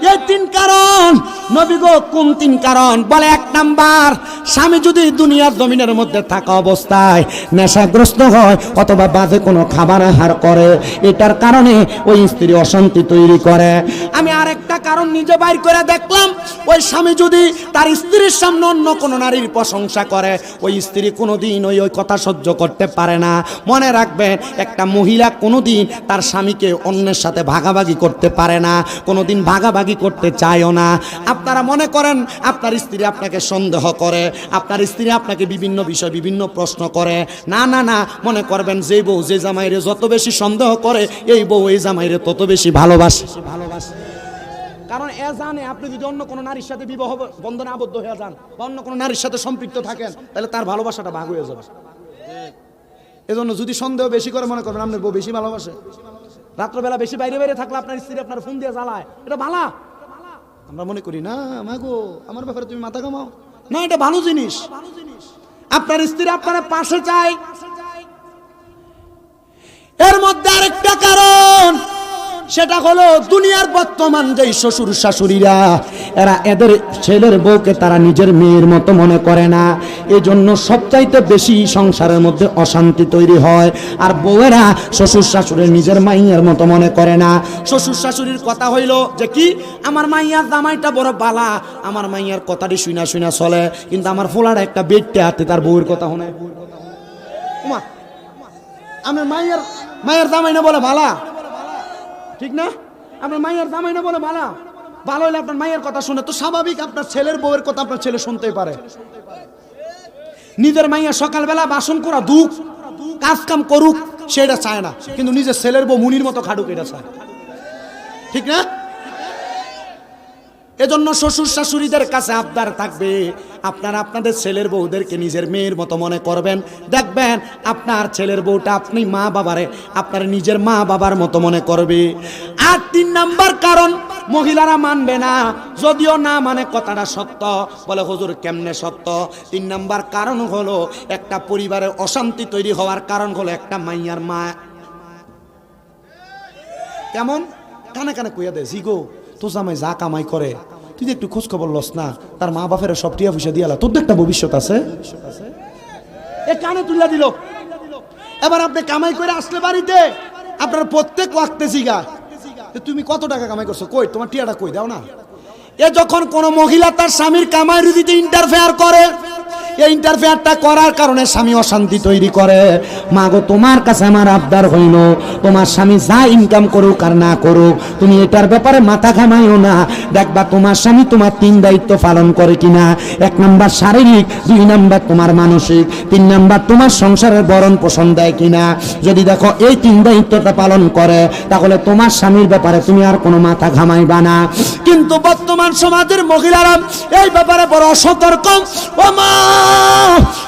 এই 3 কারণ। নবী গো কোন 3 কারণ? বলে 1 নাম্বার, স্বামী যদি দুনিয়ার জমিনের মধ্যে থাকা অবস্থায় নেশাগ্রস্ত হয় অথবা বাজে কোনো খাবার আহার করে, এটার কারণে ওই স্ত্রী অশান্তি তৈরি করে। আমি আরেকটা কারণ নিজে বাইর করে দেখলাম, ওই স্বামী যদি তার স্ত্রীর সামনে অন্য কোনো নারীর প্রশংসা করে, ওই স্ত্রী কোনোদিন ওই কথা সহ্য করতে পারে না। মনে রাখবেন, একটা মহিলা কোনোদিন তার স্বামীকে অন্যের সাথে ভাগাভাগি করতে পারে না, কোনোদিন ভাগাভাগি করতে চায়ও না। আপনারা মনে করেন আপনার স্ত্রী আপনাকে সন্দেহ করে, আপনার স্ত্রী আপনাকে বিভিন্ন বিষয় বিভিন্ন প্রশ্ন করে, না না না, মনে করবেন যে বউ যে জামাইরে যত বেশি সন্দেহ করে এই বউ এই জামাইরে তত বেশি ভালোবাসে। কারণ এ জানে আপনি যদি অন্য কোনো নারীর সাথে বিবাহ বন্ধনে আবদ্ধ হয়ে যান বা অন্য কোনো নারীর সাথে সম্পৃক্ত থাকেন, তাহলে তার ভালোবাসাটা ভাগ হয়ে যাবে। এজন্য যদি সন্দেহ বেশি করে, মনে করবেন আপনার বউ বেশি ভালোবাসে, রাত্রবেলা বেশি বাইরে বাইরে থাকলে আপনার স্ত্রী আপনার ফোন দিয়ে জ্বালায়, এটা ভালো। আমরা মনে করি না মাগো আমার ব্যাপারে তুমি মাথা ঘামাও, না এটা ভালো জিনিস। আপনার স্ত্রী আপনার পাশে চায়। এর মধ্যে আরেকটা কারণ, সেটা হলো দুনিয়ার বর্তমান যেই শ্বশুর শাশুড়িরা এরা এদের ছেলের বউকে তারা নিজের মেয়ের মতো মনে করে না, এজন্য সবচাইতে বেশি সংসারের মধ্যে অশান্তি তৈরি হয়। আর বউয়েরা শ্বশুর শাশুড়ির নিজের মাইয়ার মতো মনে করে না। শ্বশুর শাশুড়ির কথা হইল যে কি, আমার মাইয়ার জামাইটা বড় বালা, আমার মাইয়ার কথাটি শুনা শুনা চলে, কিন্তু আমার ফোলার একটা বেডতে হাতে তার বউয়ের কথা শোনে। আমার মাইয়ার জামাই না বলে ভালা, ঠিক না? আপনার মাইয়ার জামাই না বলে ভালা, ভালো হলে আপনার মাইয়ের কথা শুনে তো স্বাভাবিক আপনার ছেলের বউয়ের কথা আপনার ছেলে শুনতেই পারে। নিজের মাইয়া সকালবেলা বাসন করা দুঃখ কাজ কাম করুক সেটা চায় না, কিন্তু নিজের ছেলের বউ মুনির মতো খাটুক এটা চায়, ঠিক না? এজন্য শ্বশুর শাশুড়িদের কাছে আবদার থাকবে, আপনারা আপনাদের ছেলের বউদেরকে নিজের মেয়ের মতো মনে করবেন, দেখবেন আপনার ছেলের বউটা আপনি মা বাবারে আপনার নিজের মা বাবার মতো মনে করবে। আর 3 নাম্বার কারণ মহিলারা মানবে না, যদিও না মানে কথাটা সত্য, বলে হুজুর কেমনে সত্য? 3 নাম্বার কারণ হলো একটা পরিবারের অশান্তি তৈরি হওয়ার কারণ হলো একটা মাইয়ার মা কেমন কানে কানে কইয়া দেয়, জিগো তো জামাই যা কামাই করে তুই একটু খোঁজ খবর লস না, তার মা বাপের সব টিয়া পয়সা দিয়ালা, তোর একটা ভবিষ্যৎ আছে। এ কানে তুলা দিল। এবার আপনি কামাই করে আসলে বাড়িতে আপনার প্রত্যেক ওয়াক্তে জিগা তুমি কত টাকা কামাই করছো, কই তোমার টিয়াটা কই দাও না। এ যখন কোন মহিলা তার স্বামীর কামাই রুজিতে ইন্টারফেয়ার করে, এই ইন্টারফেয়ারটা করার কারণে স্বামী অশান্তি তৈরি করে। মা গো তোমার কাছে আমার আবদার হইল, তোমার স্বামী যা ইনকাম করুক আর না করুক তুমি এটার ব্যাপারে মাথা ঘামাইও না, দেখবা তোমার স্বামী তোমার 3 দায়িত্ব পালন করে কিনা। 1 নাম্বার শারীরিক, 2 নাম্বার তোমার মানসিক, 3 নাম্বার তোমার সংসারের ভরণ পোষণ দেয় কিনা। যদি দেখো এই 3 দায়িত্বটা পালন করে তাহলে তোমার স্বামীর ব্যাপারে তুমি আর কোনো মাথা ঘামাইবা না। কিন্তু বর্তমান সমাজের মহিলারা এই ব্যাপারে বড় সতর্ক। ও মা,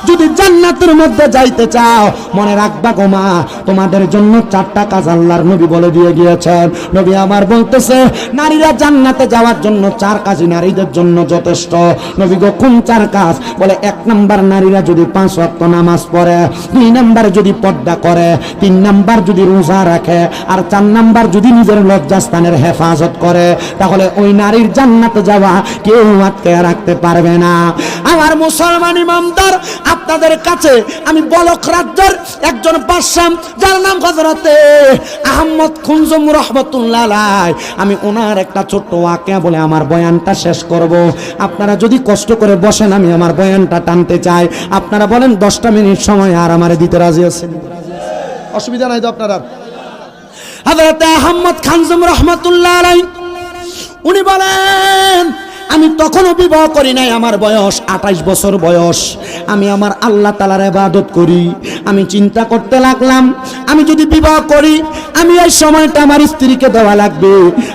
যদি জান্নাতের মধ্যে যাইতে চাও মনে রাখবা গো মা, তোমাদের জন্য 4টা কাজ আল্লাহর নবী বলে দিয়ে গিয়েছেন। নবী আমার বলতেছে নারীরা জান্নাতে যাওয়ার জন্য 4 কাজই নারীদের জন্য যথেষ্ট। নবী গো কোন 4 কাজ? বলে 1 নাম্বার নারীরা যদি 5 ওয়াক্ত নামাজ পড়ে, 2 নাম্বার যদি পর্দা করে, 3 নাম্বার যদি রোজা রাখে, আর 4 নাম্বার যদি নিজের লজ্জাস্থানের হেফাজত করে, তাহলে ওই নারীর জান্নাতে যাওয়া কেউ আটকে রাখতে পারবে না। আমার মুসলমান ইমামদার, আপনাদের কাছে আমি বলক রাজ্যের একজন বাদশা যার নাম হযরতে আহমদ খুনজুম রাহমাতুল্লাহ আলাইহি, আমি ওনার একটা ছোট্ট ওয়াকিয়া বলে আমার বয়ানটা শেষ করব। আপনারা যদি কষ্ট করে বসেন আমি আমার বয়ানটা টানতে চাই। আপনারা বলেন 10টা মিনিট সময় আর আমারে দিতে রাজি আছেন? অসুবিধা নাই তো আপনারা? হযরতে আহমদ খুনজুম রাহমাতুল্লাহ আলাইহি উনি বলেন আমি তখনও বিবাহ করি নাই, আমার বয়স 28 বছর বয়স। আমি আমার আল্লাহ তাআলার ইবাদত করি। আমি চিন্তা করতে লাগলাম আমি যদি বিবাহ করি আমি এই সময়টা আমার স্ত্রীকে দেওয়া লাগবে,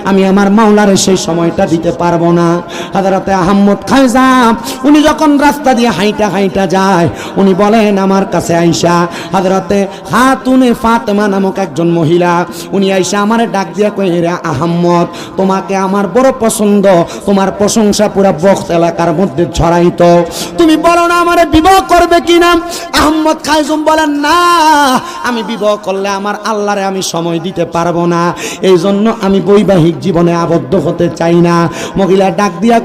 আমি আমার মাওলারে সেই সময়টা দিতে পারবো না। হযরতে আহমদ খায়জাম উনি যখন রাস্তা দিয়ে হাইটা হাইটা যায় উনি বলেন আমার কাছে আয়েশা, হযরতে খাতুনে ফাতেমা নামক একজন মহিলা, উনি আয়েশা আমারে ডাক দিয়া কই, রে আহমদ তোমাকে আমার বড় পছন্দ, তোমার প্রশংসা পুরা বখত এলাকার মধ্যে ছড়াইতো, তুমি বলো না আমারে বিবাহ করবে কিনা? আহমদ খায়জুম বলেন না, আমি বিবাহ করলে আমার আল্লাহরে আমি সময় দিতে পারবো না, এই জন্য আমি বৈবাহিক জীবনে আবদ্ধ হতে চাই না। মহিলা ডাক দিয়া